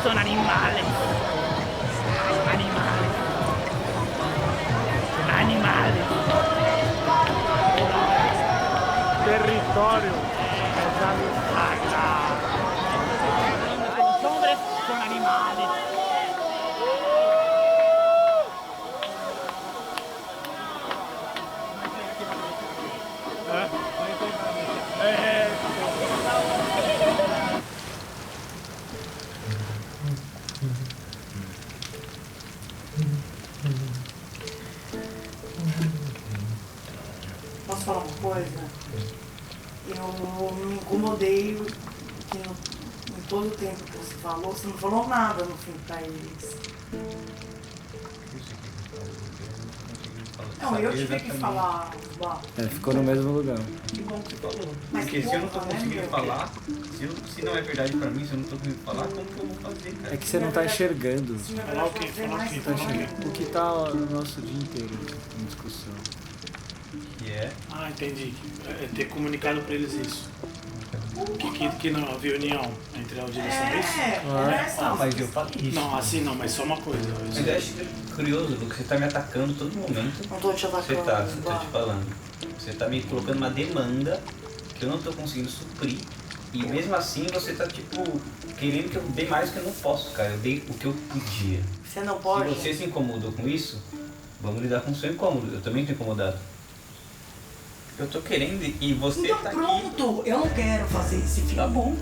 Son animales. Animales. Animales.
Territorio.
Los hombres son animales.
Posso falar uma coisa? Eu me incomodei que em todo o tempo que você não falou nada no fim pra eles. Não, eu tive que falar.
Ficou no mesmo lugar.
Que bom que você falou.
Mas
porque
que
se eu
bom,
não tô
né,
conseguindo
meu?
falar, se não é verdade pra mim, se eu não tô conseguindo falar, como que eu vou fazer, cara?
É que você não tá enxergando.
Falar o quê? Falar o quê?
Tá enxergando o que tá no nosso dia inteiro em discussão.
Que é?
Ah, entendi. É ter comunicado pra eles isso. Que não havia união entre a direção disso?
Mas eu falei isso.
Não, assim não, mas só uma coisa.
Mas eu acho curioso, porque você tá me atacando todo momento.
Não tô te atacando.
Você tá te falando. Você tá me colocando uma demanda que eu não tô conseguindo suprir. E mesmo assim você tá, tipo, querendo que eu dê mais do que eu não posso, cara. Eu dei o que eu podia.
Você não pode?
Se você se incomodou com isso, vamos lidar com o seu incômodo. Eu também tô incomodado. Eu tô querendo e você
então,
tá
pronto, eu não quero fazer esse filme.
Tá bom.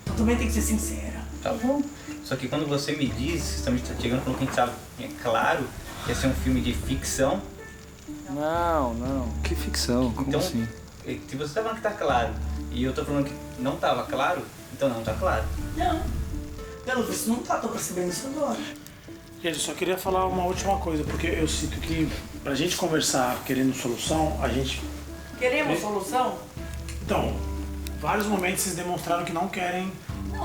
Eu também tenho que ser sincera.
Tá bom. Só que quando você me diz, você também está chegando falando que a gente sabe, é claro que ia ser um filme de ficção.
Não. Que ficção? Como
então,
assim?
Se você tá falando que tá claro e eu tô falando que não tava claro, então não tá claro.
Não. Pelo visto não tá, tô percebendo isso agora.
Gente, eu só queria falar uma última coisa, porque eu sinto que pra gente conversar querendo solução, a gente...
Queremos solução?
Então, vários momentos vocês demonstraram que não querem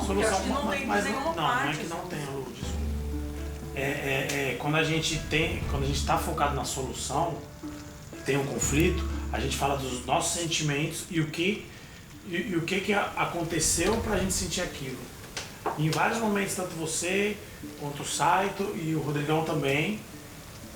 solução.
Acho que não tem
mas
nenhuma
não
parte,
é que não tem, Lu, desculpa. Quando a gente tá focado na solução, tem um conflito, a gente fala dos nossos sentimentos e o que aconteceu pra gente sentir aquilo. E em vários momentos, tanto você, quanto o Saito e o Rodrigão também,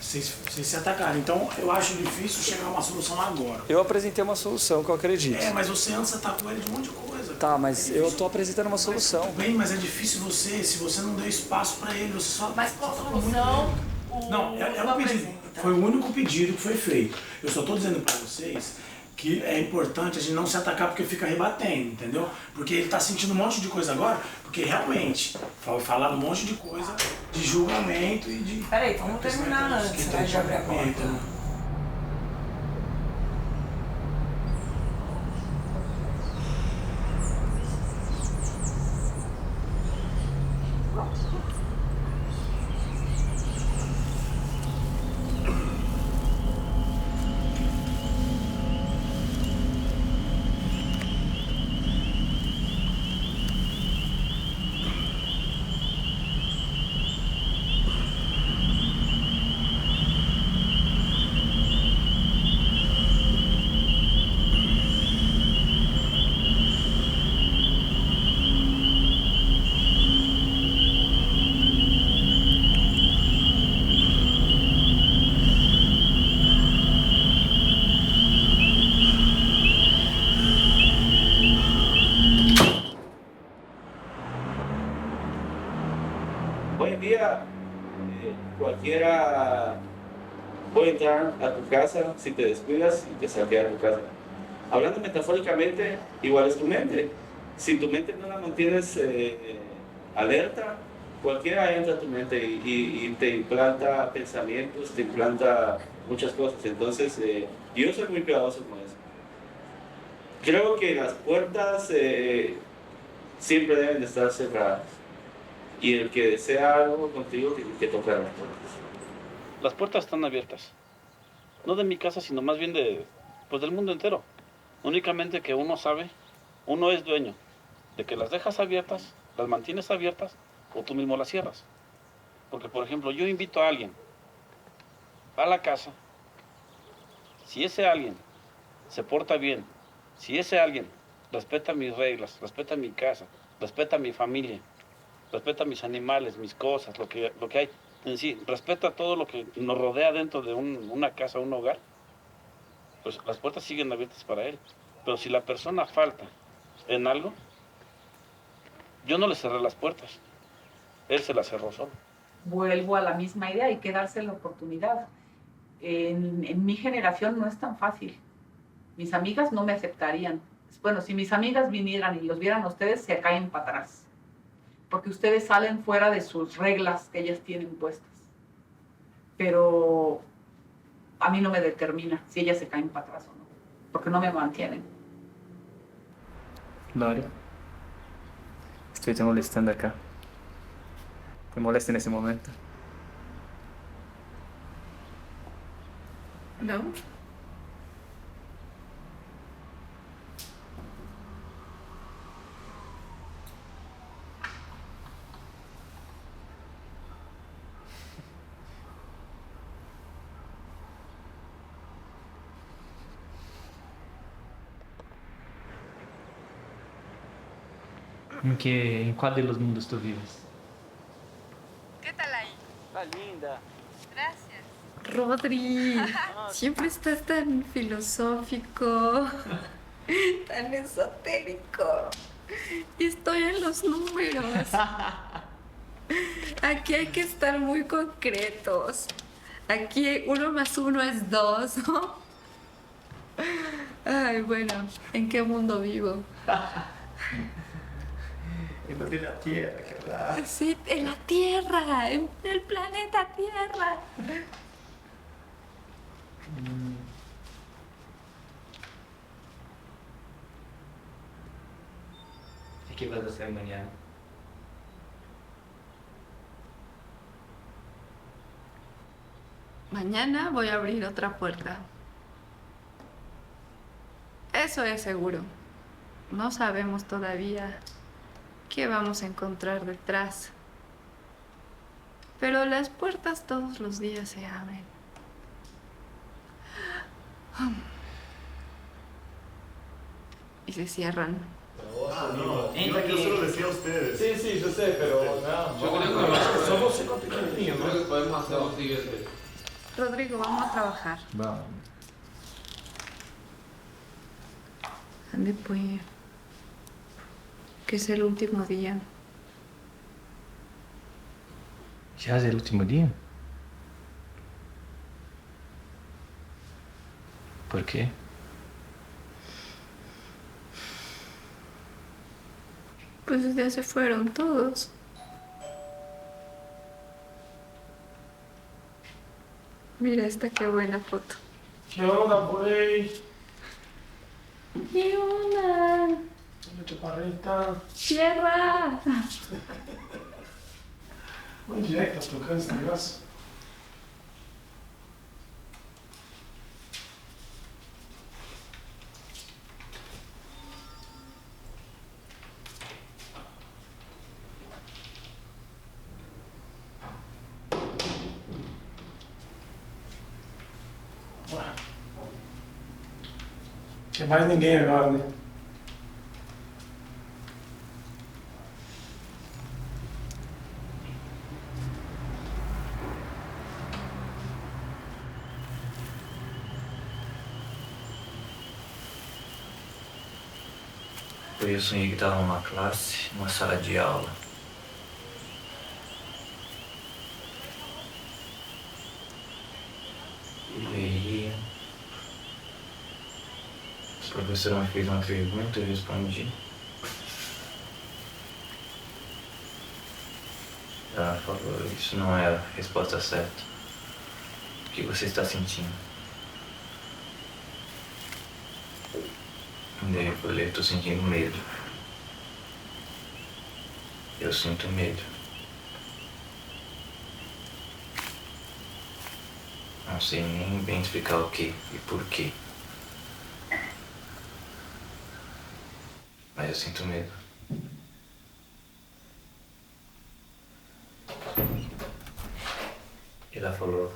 vocês se atacarem. Então eu acho difícil chegar a uma solução agora.
Eu apresentei uma solução que eu acredito.
Mas você antes atacou ele de um monte de coisa.
Tá, mas eu tô apresentando uma solução.
Tudo bem, mas é difícil se você não deu espaço pra ele, você só...
Mas qual
só
solução?
Não, é um pedido. Foi o único pedido que foi feito. Eu só tô dizendo pra vocês que é importante a gente não se atacar porque fica rebatendo, entendeu? Porque ele tá sentindo um monte de coisa agora, porque realmente foi falado um monte de coisa de julgamento e de...
Peraí, vamos terminar antes, né, de abrir a porta.
Hoy en día cualquiera puede entrar a tu casa si te descuidas y te saquea tu casa. Hablando metafóricamente, igual es tu mente. Si tu mente no la mantienes alerta, cualquiera entra a tu mente y te implanta pensamientos, te implanta muchas cosas. Entonces, yo soy muy cuidadoso con eso. Creo que las puertas siempre deben de estar cerradas. Y el que desea algo contigo tiene que tocar las puertas. Las puertas están abiertas. No de mi casa, sino más bien del mundo entero. Únicamente que uno sabe, uno es dueño de que las dejas abiertas, las mantienes abiertas o tú mismo las cierras. Porque, por ejemplo, yo invito a alguien a la casa. Si ese alguien se porta bien, si ese alguien respeta mis reglas, respeta mi casa, respeta mi familia, respeta mis animales, mis cosas, lo que hay en sí, respeta todo lo que nos rodea dentro de una casa, un hogar, pues las puertas siguen abiertas para él. Pero si la persona falta en algo, yo no le cerré las puertas, él se las cerró solo.
Vuelvo a la misma idea, hay que darse la oportunidad. En mi generación no es tan fácil. Mis amigas no me aceptarían. Bueno, si mis amigas vinieran y los vieran a ustedes, se caen para atrás. Porque ustedes salen fuera de sus reglas que ellas tienen puestas. Pero a mí no me determina si ellas se caen para atrás o no, porque no me mantienen.
Lore, estoy te molestando acá. ¿Te molesta en ese momento?
No.
¿En cuál de los mundos tú vives?
¿Qué tal ahí?
Está linda.
Gracias. Rodri, siempre estás tan filosófico, tan esotérico. Y estoy en los números. Aquí hay que estar muy concretos. Aquí 1 más 1 es 2, ¿no? Ay, bueno, ¿en qué mundo vivo?
En la Tierra, ¿verdad?
Sí, en la Tierra, en el planeta Tierra.
¿Y qué vas a hacer mañana?
Mañana voy a abrir otra puerta. Eso es seguro. No sabemos todavía qué vamos a encontrar detrás. Pero las puertas todos los días se abren. Y se cierran.
Yo se lo decía a ustedes. Sí, yo sé, pero no.
Yo creo que
somos pequeños,
yo creo que podemos hacer lo siguiente.
Rodrigo, vamos a trabajar.
Vamos.
Ande pues, que es el último día.
¿Ya es el último día? ¿Por qué?
Pues ya se fueron todos. Mira esta qué buena foto.
¿Qué onda, pues?
¿Qué onda?
Hola, chaparrita.
¡Tierra!
Onde é que tá tocando esse negócio? Não tem mais ninguém agora, né?
Eu sonhei que estava numa classe, numa sala de aula. E aí, a professora me fez uma pergunta e eu respondi. Ela falou, isso não é a resposta certa. O que você está sentindo? E daí eu falei, estou sentindo medo. Eu sinto medo. Não sei nem bem explicar o que e por quê. Mas eu sinto medo. E ela falou,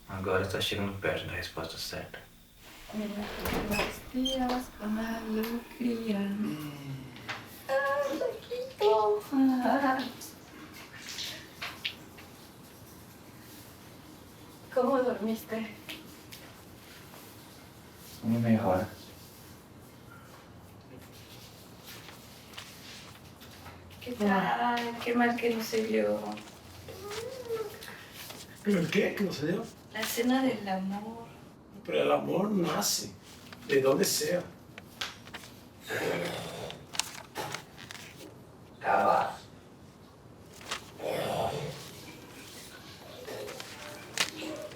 agora está chegando perto da resposta certa.
Los días con alegría. Ay, chiquito. ¿Cómo dormiste?
Mejor.
¿Qué tal? Qué mal que no se vio.
¿Pero qué? ¿Que no se dio?
La escena del amor.
Pero el amor nace de donde sea.
Cava.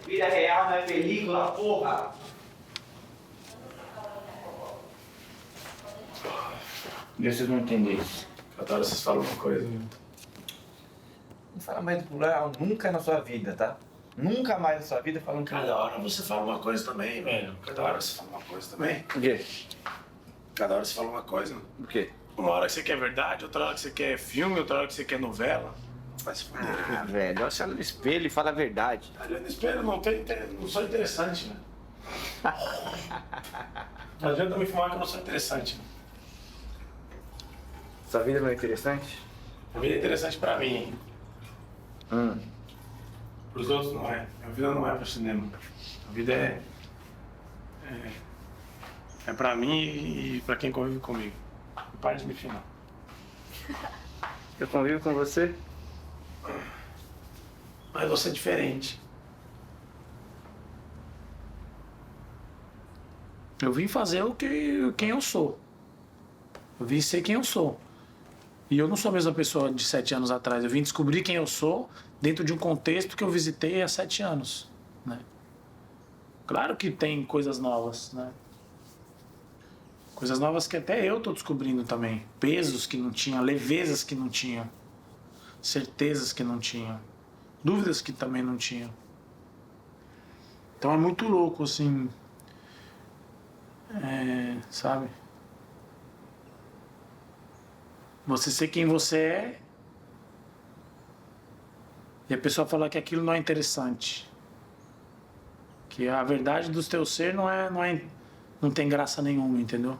Vida real não é película, porra!
Vocês não entendem isso.
Cada hora vocês falam uma coisa, né?
Não fala mais do plural nunca na sua vida, tá? Nunca mais na sua vida fala um plural.
Cada hora você fala uma coisa também, velho. Cada hora você fala uma coisa também.
O quê?
Cada hora você fala uma coisa.
O quê?
Uma hora que você quer verdade, outra hora que você quer filme, outra hora que você quer novela. Vai se fuder.
Ah, velho, olha no espelho e fala a verdade.
Olha no espelho, não sou interessante, né? Não adianta me fumar que eu não sou interessante. Né?
Sua vida não é interessante?
A vida é interessante pra mim. Pros outros não é. A vida não é pro cinema. A vida é pra mim e pra quem convive comigo. Parte de final.
Eu convivo com você?
Mas você é diferente. Eu vim fazer quem eu sou. Eu vim ser quem eu sou. E eu não sou a mesma pessoa de 7 anos atrás. Eu vim descobrir quem eu sou dentro de um contexto que eu visitei há 7 anos, né? Claro que tem coisas novas, né? Coisas novas que até eu tô descobrindo também. Pesos que não tinha, levezas que não tinha, certezas que não tinha, dúvidas que também não tinha. Então é muito louco, assim, sabe? Você ser quem você é e a pessoa falar que aquilo não é interessante. Que a verdade do teu ser não tem graça nenhuma, entendeu?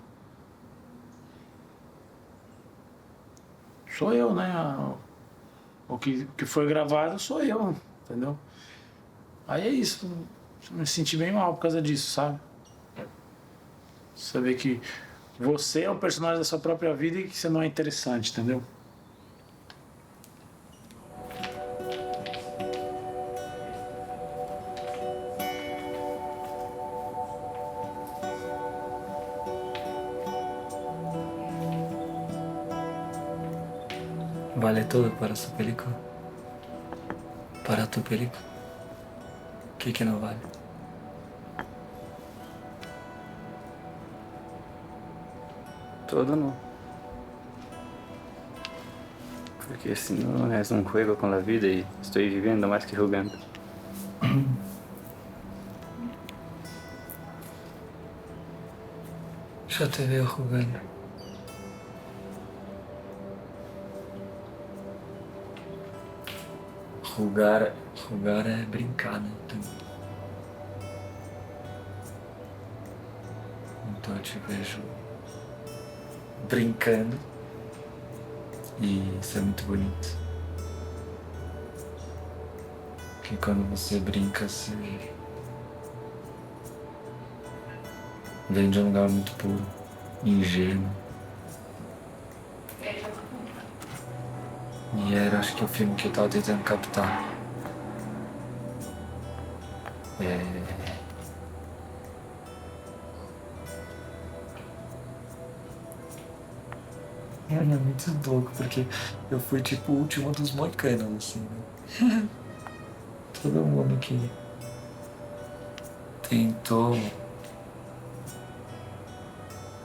Sou eu, né? O que foi gravado sou eu, entendeu? Aí é isso. Eu me senti bem mal por causa disso, sabe? Saber que você é o personagem da sua própria vida e que você não é interessante, entendeu?
¿Vale todo para su película? ¿Para tu película? ¿Qué que no vale?
Todo no. Porque senão é um juego com a vida e estou vivendo mais que jogando.
Ya te veo jugando. Jogar é brincar, né? Então eu te vejo brincando e isso é muito bonito. Porque quando você brinca, você vem de um lugar muito puro, ingênuo. E era, acho que, o filme que eu tava tentando captar. É muito louco, porque eu fui tipo o último dos moicanos, assim, né? Todo mundo que tentou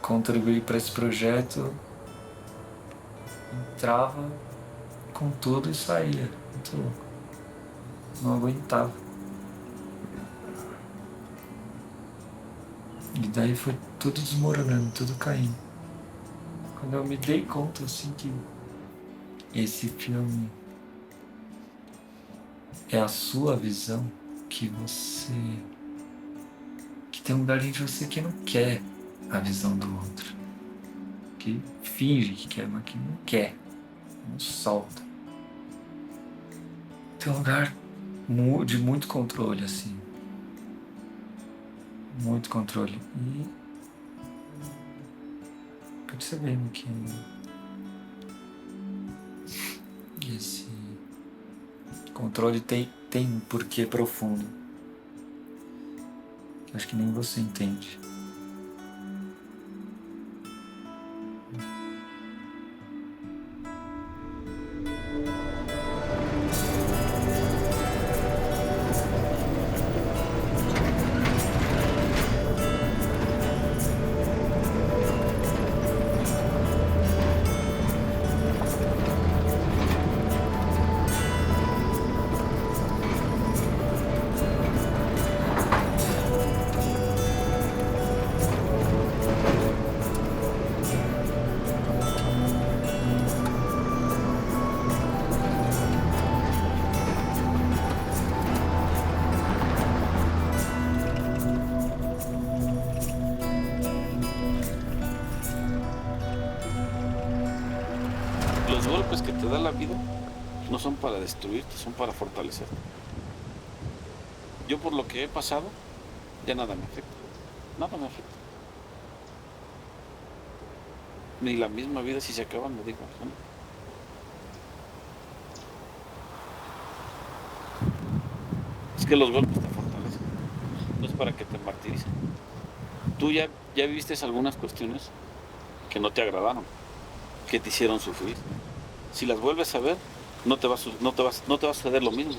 contribuir para esse projeto entrava com tudo e saía. Muito louco. Não aguentava. E daí foi tudo desmoronando, tudo caindo. Quando eu me dei conta, assim, que esse filme é a sua visão, que tem um lugar dentro de você que não quer a visão do outro. Que finge que quer, mas que não quer. Não solta. Tem um lugar de muito controle, assim. Muito controle. E percebendo que esse controle tem um porquê profundo. Que acho que nem você entende.
Los golpes que te da la vida no son para destruirte, son para fortalecerte. Yo por lo que he pasado, ya nada me afecta. Nada me afecta. Ni la misma vida si se acaba, me digo, ¿no? Es que los golpes te fortalecen. No es para que te martiricen. Tú ya viviste algunas cuestiones que no te agradaron, que te hicieron sufrir. Si las vuelves a ver, no te va a suceder lo mismo,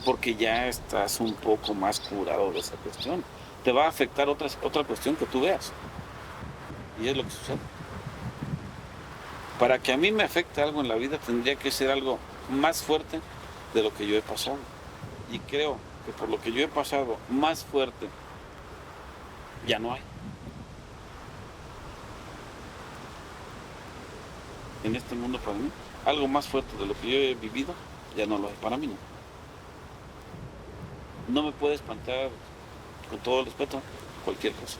porque ya estás un poco más curado de esa cuestión. Te va a afectar otra cuestión que tú veas. Y es lo que sucede. Para que a mí me afecte algo en la vida, tendría que ser algo más fuerte de lo que yo he pasado. Y creo que por lo que yo he pasado, más fuerte, ya no hay. En este mundo para mí, algo más fuerte de lo que yo he vivido, ya no lo hay para mí. No me puede espantar, con todo el respeto, cualquier cosa.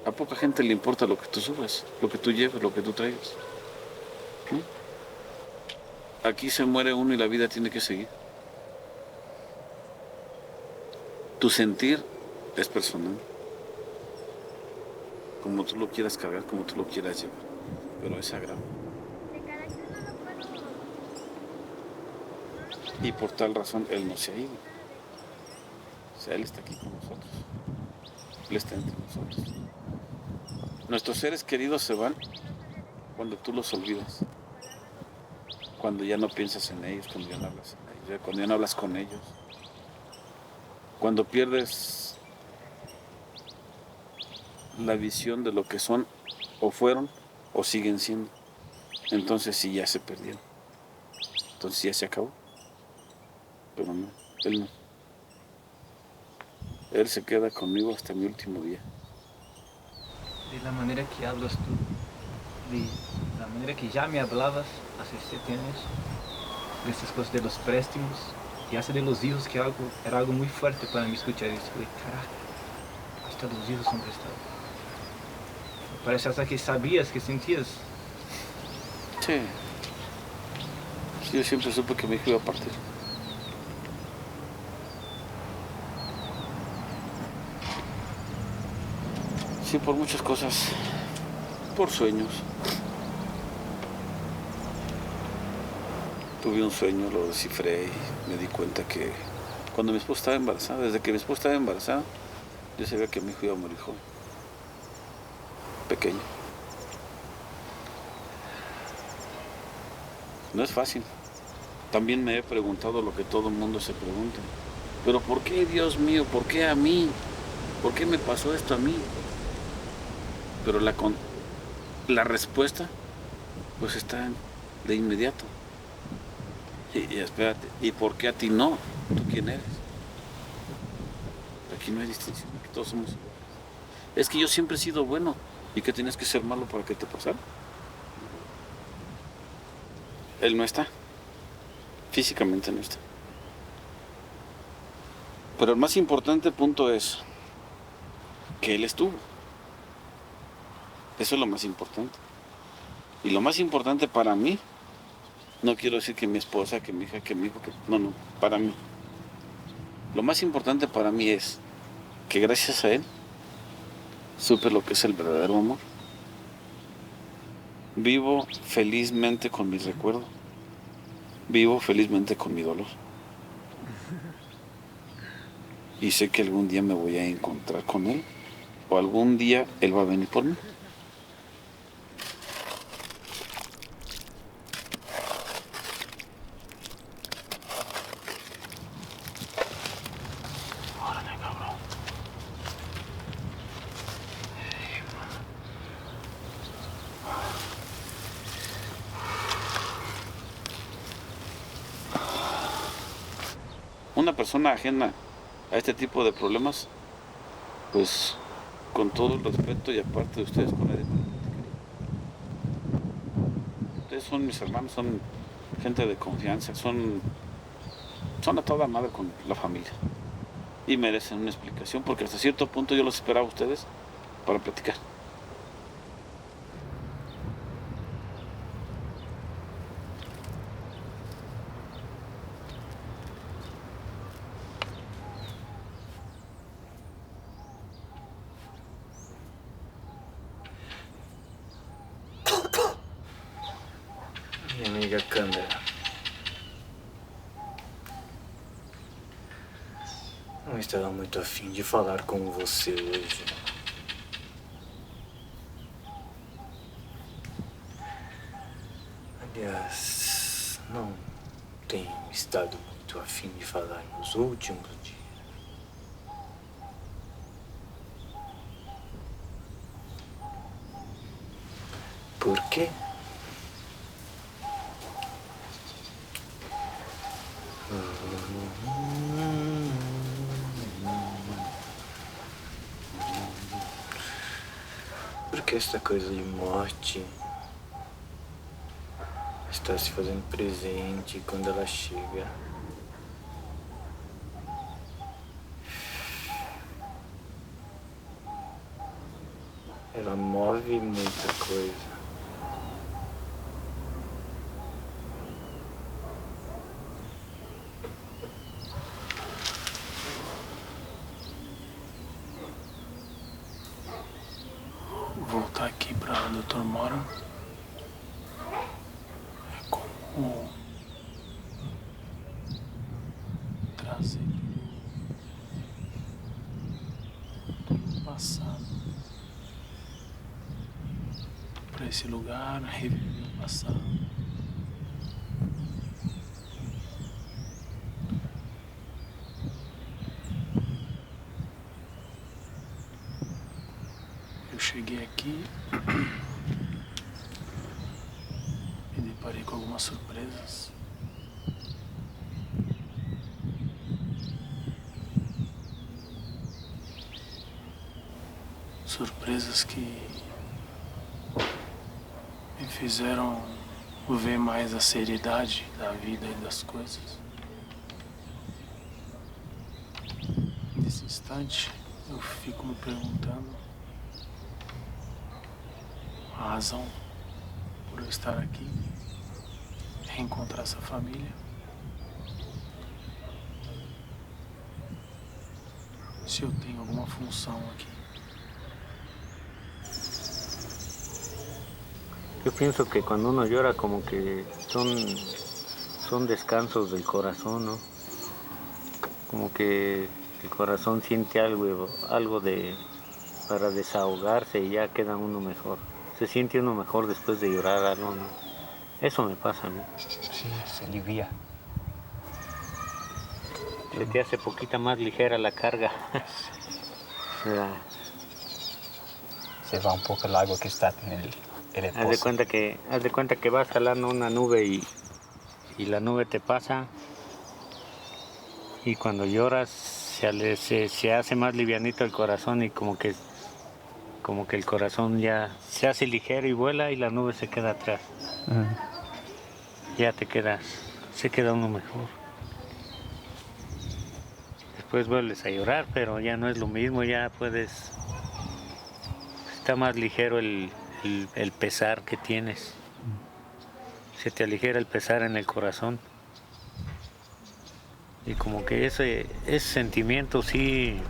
A poca gente le importa lo que tú subas, lo que tú lleves, lo que tú traigas. Aquí se muere uno y la vida tiene que seguir. Tu sentir es personal. Como tú lo quieras cargar, como tú lo quieras llevar. Pero es sagrado. Y por tal razón Él no se ha ido. O sea, Él está aquí con nosotros. Él está entre nosotros. Nuestros seres queridos se van cuando tú los olvidas. Cuando ya no piensas en ellos, cuando ya no hablas en ellos, cuando ya no hablas con ellos. Cuando pierdes la visión de lo que son o fueron o siguen siendo. Entonces sí, ya se perdieron. Entonces ya se acabó. Pero no, Él no. Él se queda conmigo hasta mi último día.
De la manera que hablas tú, de la manera que ya me hablabas hace 7 años, de estas cosas de los préstamos y hasta de los hijos, que era algo muy fuerte para mí escuchar eso. Falei, caraca, hasta los hijos son prestados. Parece hasta que sabías, que sentías.
Sí. Sí, yo siempre supe que mi hijo iba a partir. Sí, por muchas cosas, por sueños. Tuve un sueño, lo descifré y me di cuenta que cuando mi esposa estaba embarazada, desde que mi esposa estaba embarazada, yo sabía que mi hijo iba a morir joven, pequeño. No es fácil. También me he preguntado lo que todo el mundo se pregunta. Pero ¿por qué, Dios mío? ¿Por qué a mí? ¿Por qué me pasó esto a mí? Pero la respuesta, pues está de inmediato. Y espérate, ¿y por qué a ti no? ¿Tú quién eres? Aquí no hay distinción, aquí todos somos iguales. Es que yo siempre he sido bueno. ¿Y qué tienes que ser malo para que te pasara? Él no está. Físicamente no está. Pero el más importante punto es que Él estuvo. Eso es lo más importante. Y lo más importante para mí, no quiero decir que mi esposa, que mi hija, que mi hijo, no, para mí. Lo más importante para mí es que gracias a Él supe lo que es el verdadero amor. Vivo felizmente con mi recuerdo. Vivo felizmente con mi dolor. Y sé que algún día me voy a encontrar con Él. O algún día Él va a venir por mí. Una persona ajena a este tipo de problemas, pues con todo el respeto y aparte de ustedes, con nadie. Ustedes son mis hermanos, son gente de confianza, son a toda madre con la familia. Y merecen una explicación, porque hasta cierto punto yo los esperaba a ustedes para platicar.
Minha amiga Câmara. Não estava muito afim de falar com você hoje. Aliás, não tenho estado muito afim de falar nos últimos dias. Por quê? Porque essa coisa de morte está se fazendo presente quando ela chega. Ela move muita coisa.
Voltar aqui para onde o Dr. mora é como trazer todo o passado para esse lugar, reviver o passado. Eu cheguei aqui e deparei com algumas surpresas. Surpresas que me fizeram ver mais a seriedade da vida e das coisas. Nesse instante, eu fico me perguntando a razão por eu estar aqui, reencontrar essa família. Se eu tenho alguma função aqui.
Yo pienso que cuando uno llora como que son descansos del corazón, ¿no? Como que el corazón siente algo para desahogarse y ya queda uno mejor. Se siente uno mejor después de llorar algo, ¿no? Eso me pasa a mí.
Sí, se alivia.
Se te hace poquita más ligera la carga.
Se va un poco el agua que está en el
Haz de cuenta que vas jalando una nube y la nube te pasa y cuando lloras se hace más livianito el corazón y como que el corazón ya se hace ligero y vuela y la nube se queda atrás. Ya se queda uno mejor. Después vuelves a llorar, pero ya no es lo mismo, está más ligero el pesar que tienes. Se te aligera el pesar en el corazón. Y como que ese sentimiento sí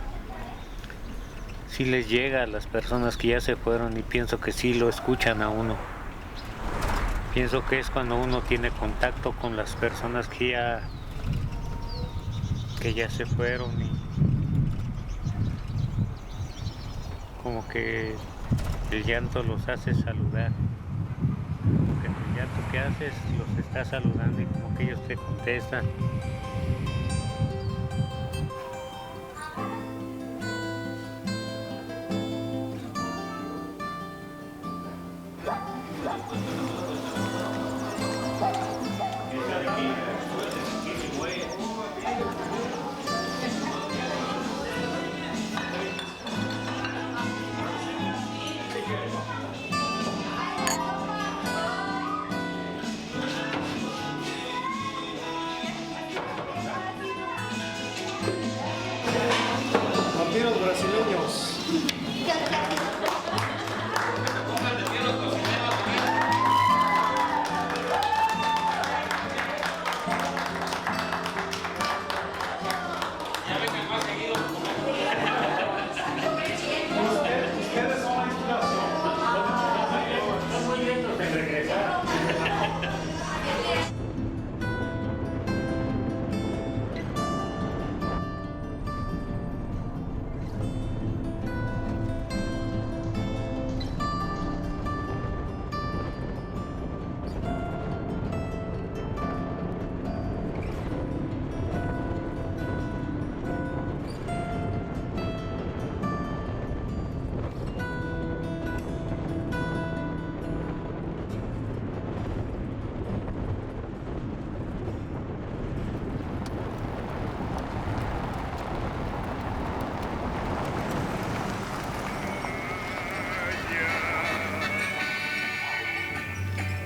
les llega a las personas que ya se fueron y pienso que sí lo escuchan a uno. Pienso que es cuando uno tiene contacto con las personas que ya se fueron y como que el llanto los hace saludar. Como que el llanto que haces los está saludando y como que ellos te contestan.
Vampiros brasileños.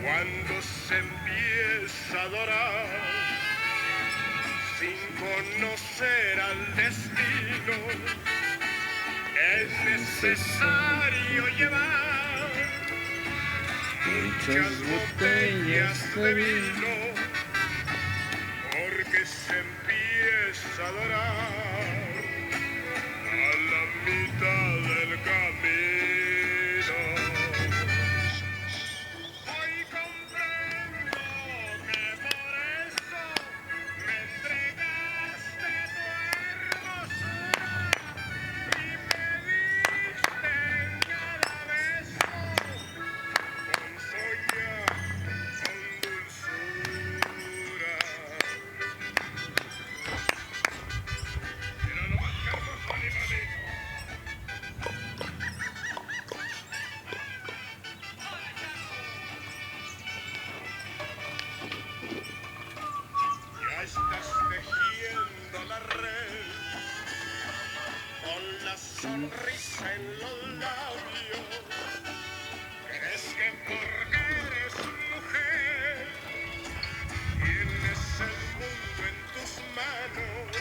Cuando se empieza a adorar sin conocer al destino, es necesario llevar muchas botellas de vino, porque se empieza a adorar a la mitad del camino. Hoy comprendo que por eso me entregaste tu hermosura y me diste en cada beso con soña, con dulzura. Mira nomás qué hermoso animalito. Ya estás tejiendo la red con la sonrisa en los labios. ¿Crees que porque eres mujer tienes el mundo en tus manos?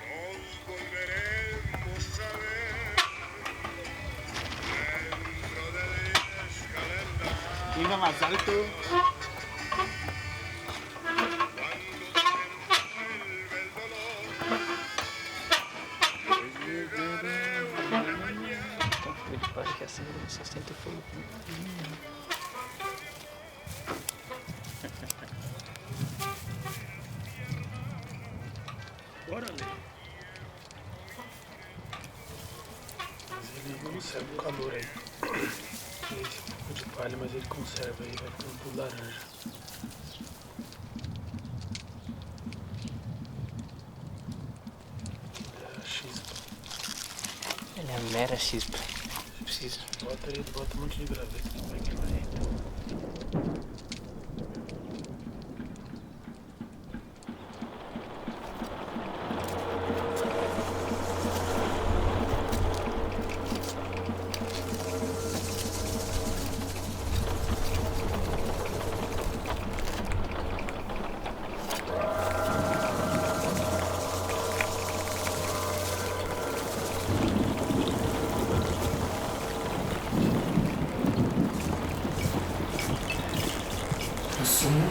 Nos volveremos a ver dentro de 10 calendarios.
Venga más alto. Para que assim você sente fogo.
Bora, Lê. Mas ele conserva o calor aí. Esse pouco de palha, mas ele conserva aí, vai ficando tudo laranja. É a chispa.
Ele é mera chispa. Precisa.
Bota aí, bota um monte de graveto que vai queimar aí.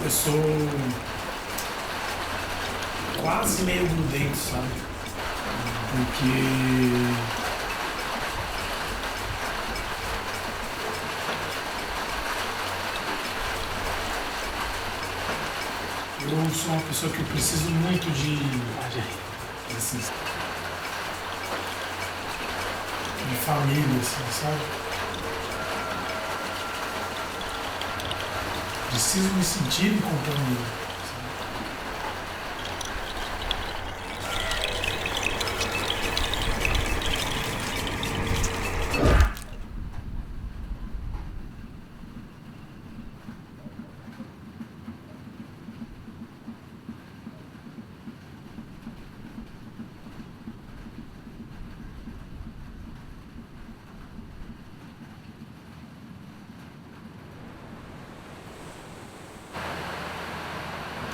Eu sou quase meio grudento, sabe? Porque eu sou uma pessoa que eu preciso muito de família, assim, sabe? Preciso me sentir em companhia.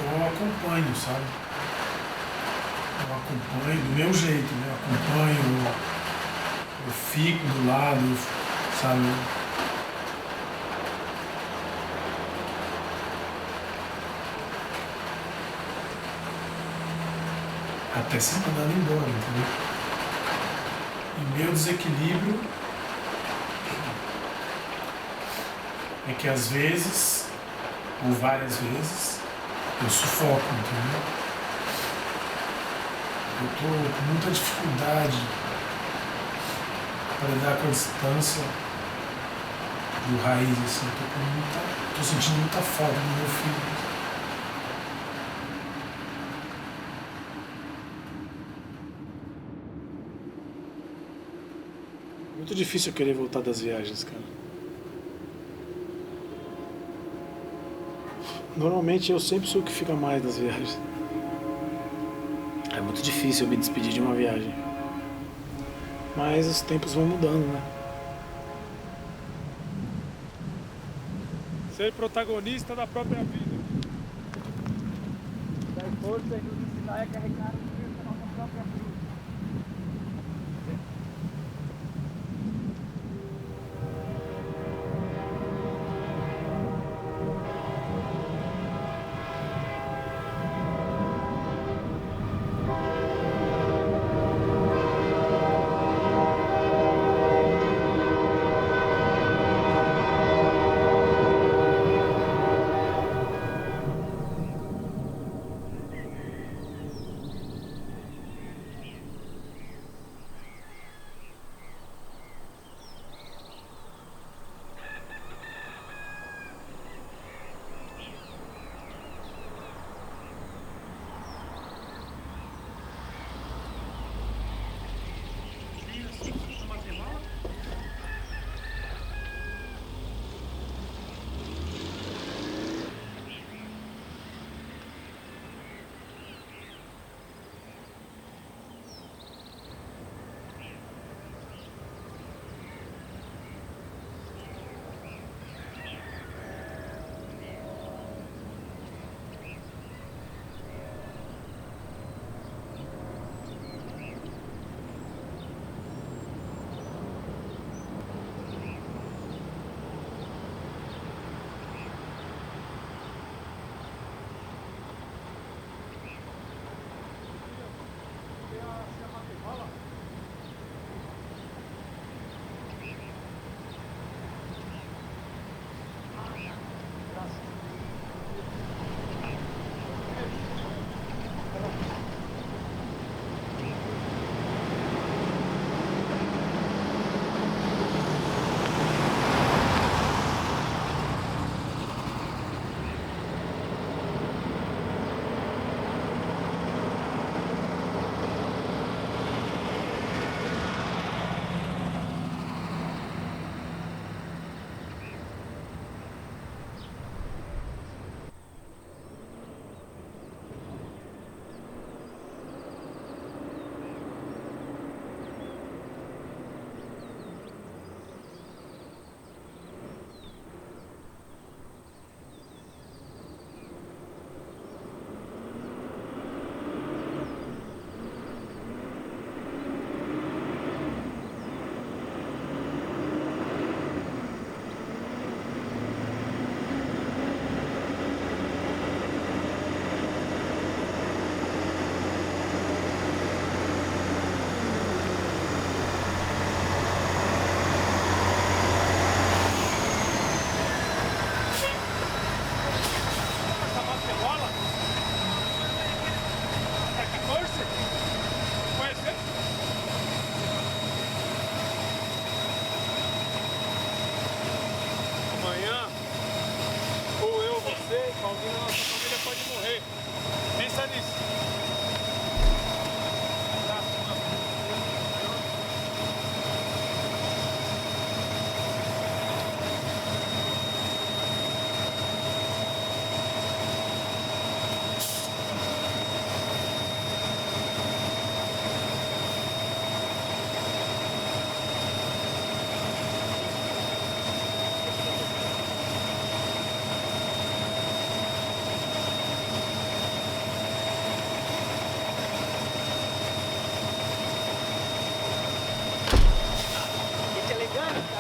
Eu acompanho, sabe? Eu acompanho do meu jeito, né? Eu acompanho, eu fico do lado, sabe? Até ser mandado embora, entendeu? E meu desequilíbrio é que às vezes, ou várias vezes, eu sufoco, entendeu? Eu tô com muita dificuldade para lidar com a distância do raiz, assim. Tô sentindo muita falta do meu filho. Muito difícil eu querer voltar das viagens, cara. Normalmente eu sempre sou o que fica mais das viagens. É muito difícil eu me despedir de uma viagem. Mas os tempos vão mudando, né?
Ser protagonista da própria vida.
Dar força e nos ensinar a carregar a nossa própria cruz.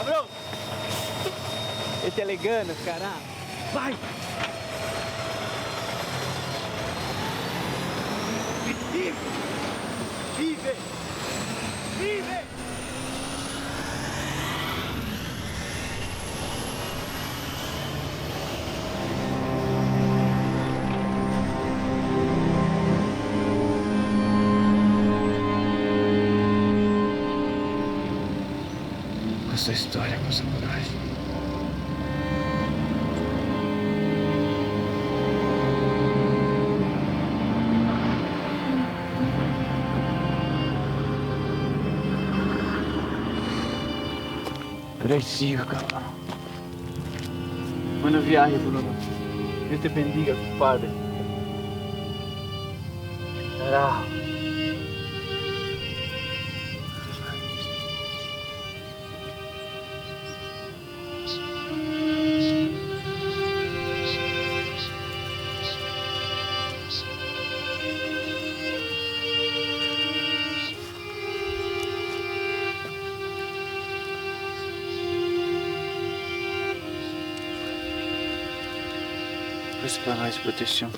Cabrão! Este é legano, caralho. Vai! Vive! Vive! Vive!
Com essa história, com essa coragem.
Preciso, cabrón. Buen viaje, Bruno. Dios te bendiga, Padre. Carajo.
Pues para más protección.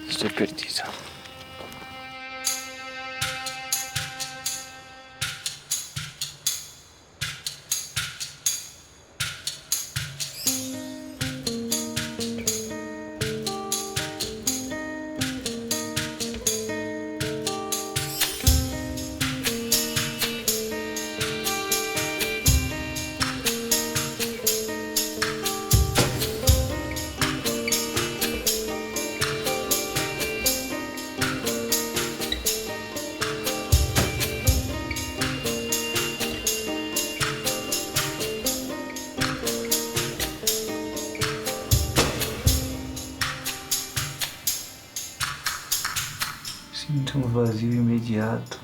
Estoy perdido.
Sinto um vazio imediato.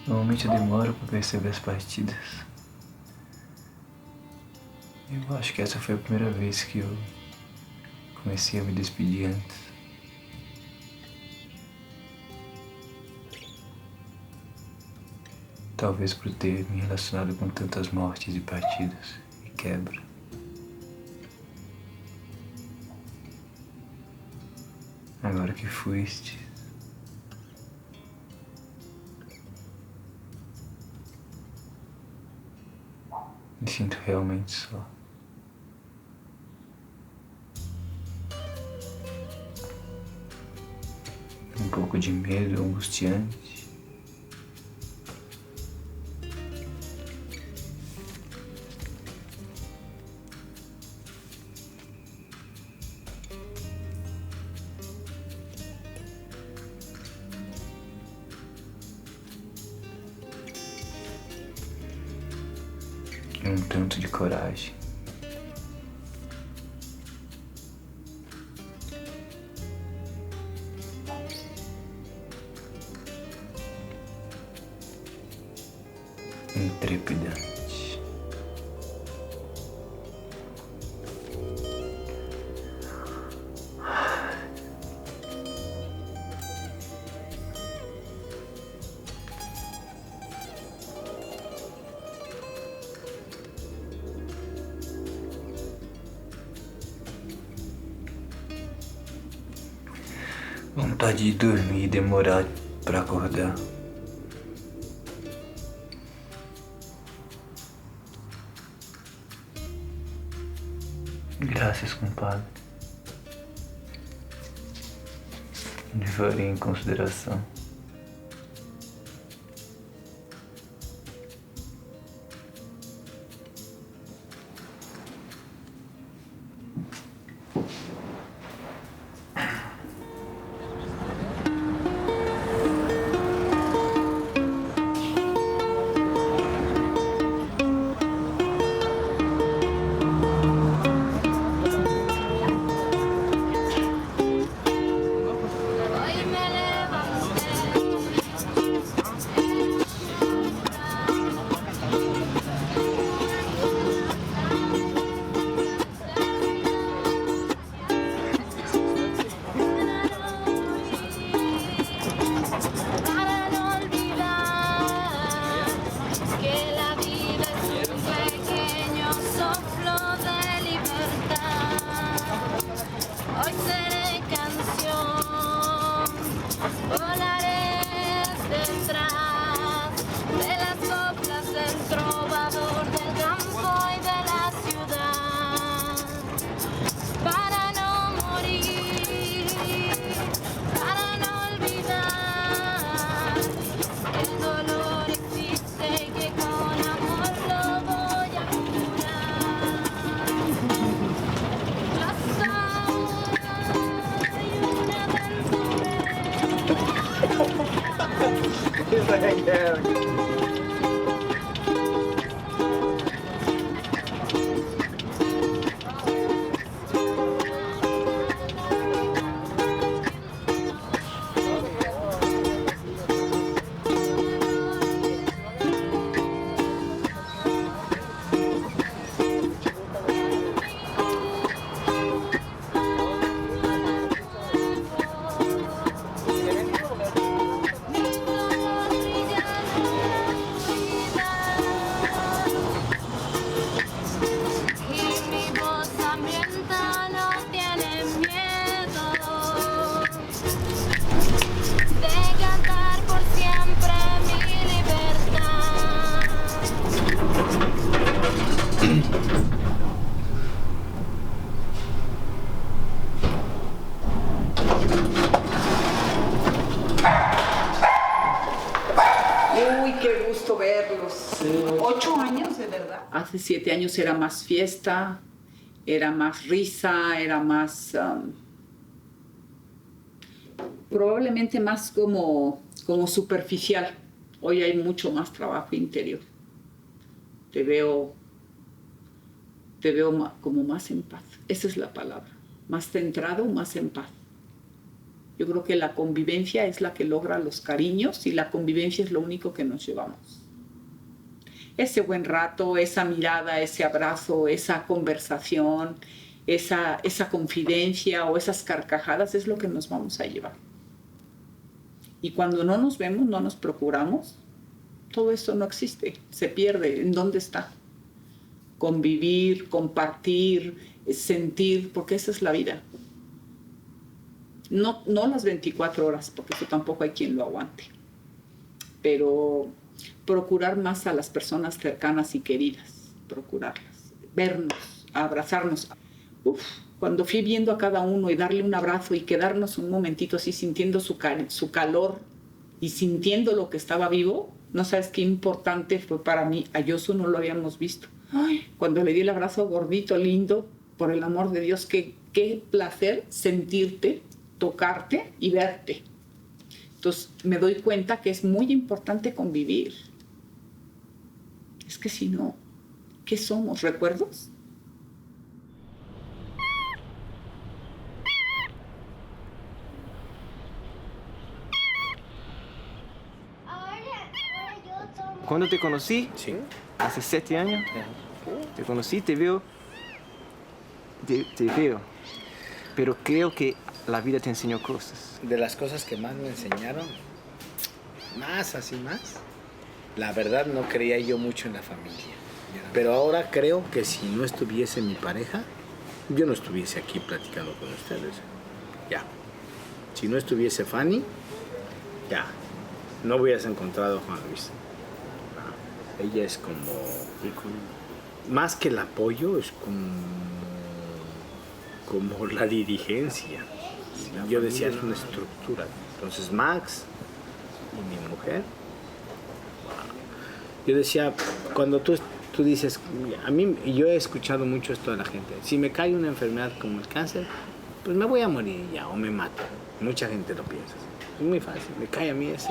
Normalmente eu demoro para perceber as partidas. Eu acho que essa foi a primeira vez que eu comecei a me despedir antes. Talvez por ter me relacionado com tantas mortes e partidas e quebra. Agora que fuiste, me sinto realmente só. Um pouco de medo angustiante. Um tanto de coragem. Intrepidante. Vontade de dormir e demorar pra acordar. Graças, compadre. Levarei em consideração.
Hace 7 años era más fiesta, era más risa, era más... probablemente más como superficial. Hoy hay mucho más trabajo interior. Te veo como más en paz. Esa es la palabra. Más centrado, más en paz. Yo creo que la convivencia es la que logra los cariños y la convivencia es lo único que nos llevamos. Ese buen rato, esa mirada, ese abrazo, esa conversación, esa confidencia o esas carcajadas es lo que nos vamos a llevar. Y cuando no nos vemos, no nos procuramos, todo esto no existe, se pierde. ¿En dónde está? Convivir, compartir, sentir, porque esa es la vida. No las 24 horas, porque eso tampoco hay quien lo aguante. Pero procurar más a las personas cercanas y queridas, procurarlas, vernos, abrazarnos. Cuando fui viendo a cada uno y darle un abrazo y quedarnos un momentito así sintiendo su calor y sintiendo lo que estaba vivo, no sabes qué importante fue para mí. A Yosu no lo habíamos visto. Ay, cuando le di el abrazo gordito, lindo, por el amor de Dios, qué placer sentirte, tocarte y verte. Entonces me doy cuenta que es muy importante convivir. Es que si no, ¿qué somos? ¿Recuerdos?
Cuando te conocí, hace 7 años, te conocí, te veo, pero creo que la vida te enseñó cosas.
De las cosas que más me enseñaron, más, la verdad no creía yo mucho en la familia. Pero ahora creo que si no estuviese mi pareja, yo no estuviese aquí platicando con ustedes. Ya. Si no estuviese Fanny, ya. No hubieras encontrado a Juan Luis. Ella es como... Más que el apoyo, es como la dirigencia. Yo decía, es una estructura. Entonces Max y mi mujer. Yo decía, cuando tú dices, a mí, yo he escuchado mucho esto de la gente, si me cae una enfermedad como el cáncer, pues me voy a morir ya o me mato. Mucha gente lo piensa. Es muy fácil, me cae a mí ese.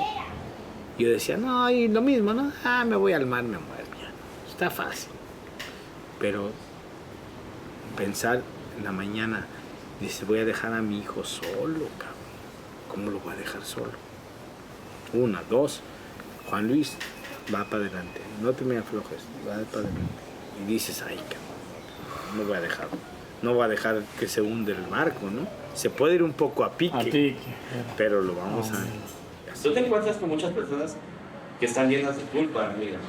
Yo decía, no, y lo mismo, ¿no? Me voy al mar, me muero ya. Está fácil. Pero pensar en la mañana, dice, voy a dejar a mi hijo solo, cabrón. ¿Cómo lo voy a dejar solo? 1, 2, Juan Luis va para adelante, no te me aflojes, va para adelante. Y dices, ay, cabrón, no voy a dejar que se hunde el barco, ¿no? Se puede ir un poco a pique, pero lo vamos a...
Tú te encuentras con muchas personas que están llenas de culpa, amiga.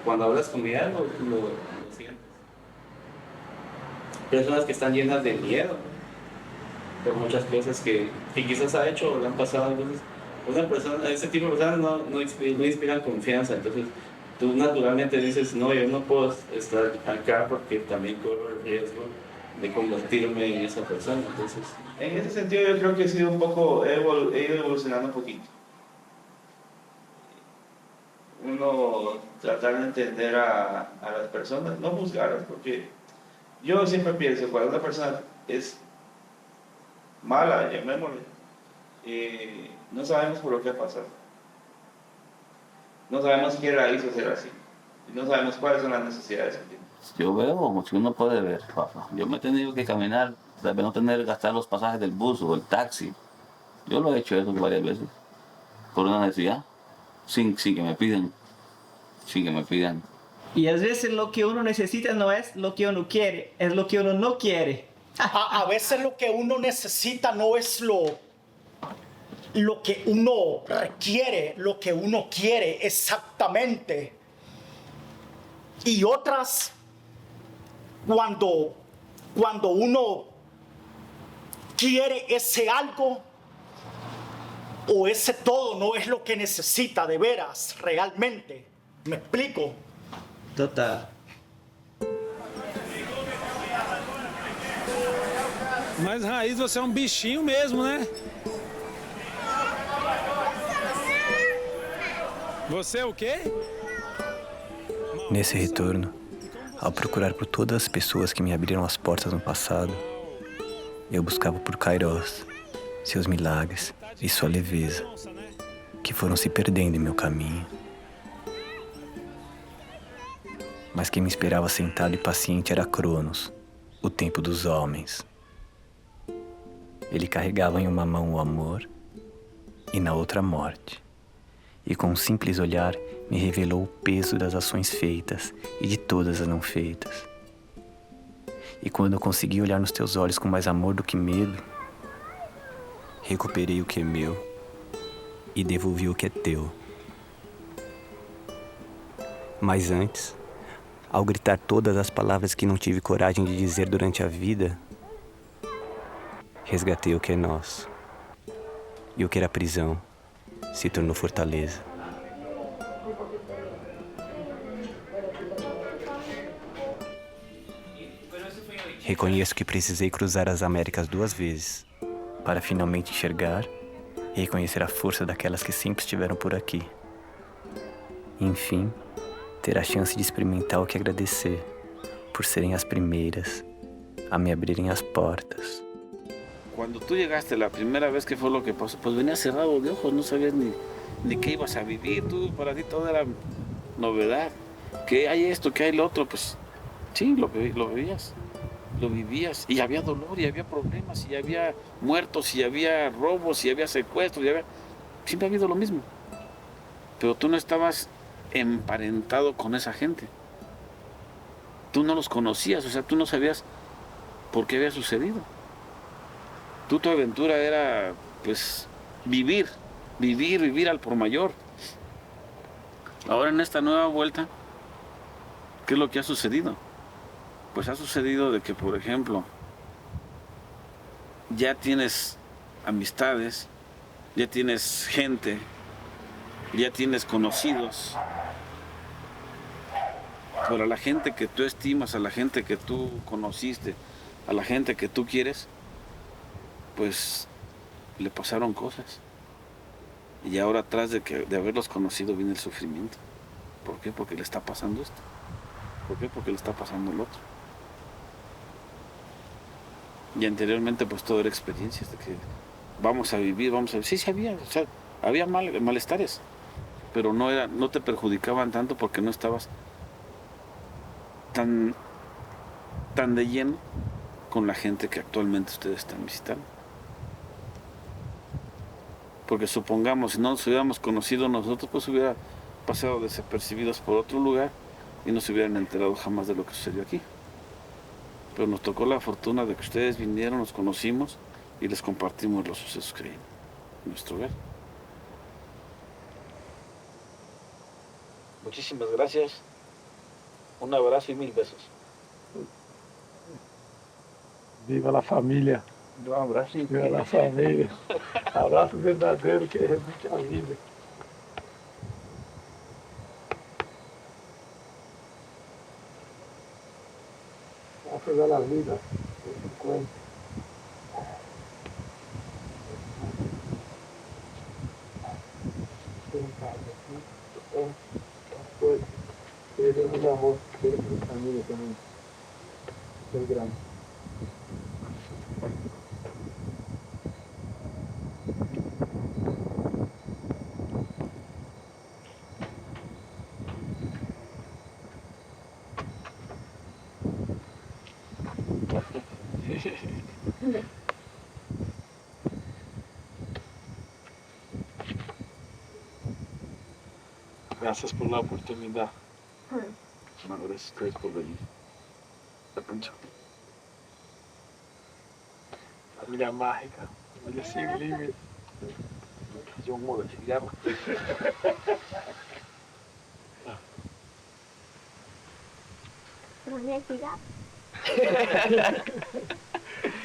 Cuando hablas con ella, lo sientes. Personas que están llenas de miedo por muchas cosas que quizás ha hecho o le han pasado. Entonces, ese tipo de personas no inspiran confianza. Entonces, tú naturalmente dices, no, yo no puedo estar acá porque también corro el riesgo de convertirme en esa persona. Entonces,
en ese sentido yo creo que he sido un poco, he ido evolucionando un poquito. Uno tratar de entender a las personas, no juzgarlas, porque yo siempre pienso, cuando una persona es mala, llamémosle, no sabemos por lo que ha pasado. no sabemos qué la hizo ser así. Y no sabemos cuáles son las necesidades que tiene.
Yo veo como si uno puede ver, papá. Yo me he tenido que caminar, tal vez no tener que gastar los pasajes del bus o el taxi. Yo lo he hecho eso varias veces, por una necesidad, sin que me pidan, sin que me pidan.
Y a veces lo que uno necesita no es lo que uno quiere, es lo que uno no quiere.
A veces lo que uno necesita no es lo que uno requiere, lo que uno quiere exactamente. Y otras, cuando uno quiere ese algo o ese todo no es lo que necesita de veras, realmente. ¿Me explico?
Total.
Mas, Raiz, você é bichinho mesmo, né? Você é o quê?
Nesse retorno, ao procurar por todas as pessoas que me abriram as portas no passado, eu buscava por Kairos, seus milagres e sua leveza, que foram se perdendo em meu caminho. Mas quem me esperava sentado e paciente era Cronos, o tempo dos homens. Ele carregava em uma mão o amor e na outra a morte. E com um simples olhar me revelou o peso das ações feitas e de todas as não feitas. E quando eu consegui olhar nos teus olhos com mais amor do que medo, recuperei o que é meu e devolvi o que é teu. Mas antes, ao gritar todas as palavras que não tive coragem de dizer durante a vida, resgatei o que é nosso. E o que era prisão se tornou fortaleza. Reconheço que precisei cruzar as Américas 2 vezes para finalmente enxergar e reconhecer a força daquelas que sempre estiveram por aqui. Enfim, ter a chance de experimentar o que agradecer por serem as primeiras a me abrirem as portas.
Cuando tú llegaste la primera vez, ¿qué fue lo que pasó? Pues venías cerrado de ojos, no sabías ni qué ibas a vivir. Tú, para ti todo era novedad. Que hay esto, que hay lo otro, pues sí, lo veías, lo vivías. Y había dolor, y había problemas, y había muertos, y había robos, y había secuestros, siempre ha habido lo mismo. Pero tú no estabas emparentado con esa gente. Tú no los conocías, o sea, tú no sabías por qué había sucedido. Tu aventura era, pues, vivir al por mayor. Ahora en esta nueva vuelta, ¿qué es lo que ha sucedido? Pues ha sucedido de que, por ejemplo, ya tienes amistades, ya tienes gente, ya tienes conocidos. Pero a la gente que tú estimas, a la gente que tú conociste, a la gente que tú quieres, pues le pasaron cosas. Y ahora atrás de haberlos conocido viene el sufrimiento. ¿Por qué? Porque le está pasando esto. ¿Por qué? Porque le está pasando el otro. Y anteriormente pues todo era experiencias de que vamos a vivir. Sí, había, o sea, había malestares, pero no te perjudicaban tanto porque no estabas tan de lleno con la gente que actualmente ustedes están visitando. Porque supongamos, si no nos hubiéramos conocido nosotros, pues hubiera pasado desapercibidos por otro lugar y no se hubieran enterado jamás de lo que sucedió aquí. Pero nos tocó la fortuna de que ustedes vinieron, nos conocimos y les compartimos los sucesos que hay en nuestro hogar. Muchísimas gracias. Un abrazo y 1000 besos.
Viva la familia.
Um abraço.
Viva la família. Abraço verdadeiro que remete a vida. Abraço da vida. Deus e amor pela família também. Foi grande.
Gracias por la oportunidad. No, gracias a ustedes por venir. Família mágica, família sem limite. De um modo de guerra.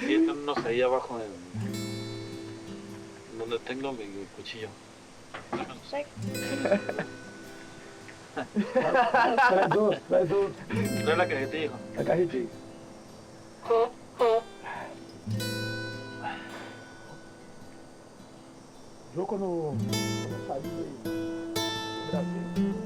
Y entonces ahí abajo donde tengo mi cuchillo.
Traz outro.
Trae la cajetilla, hijo.
A carretinha. Jogo quando saiu do Brasil.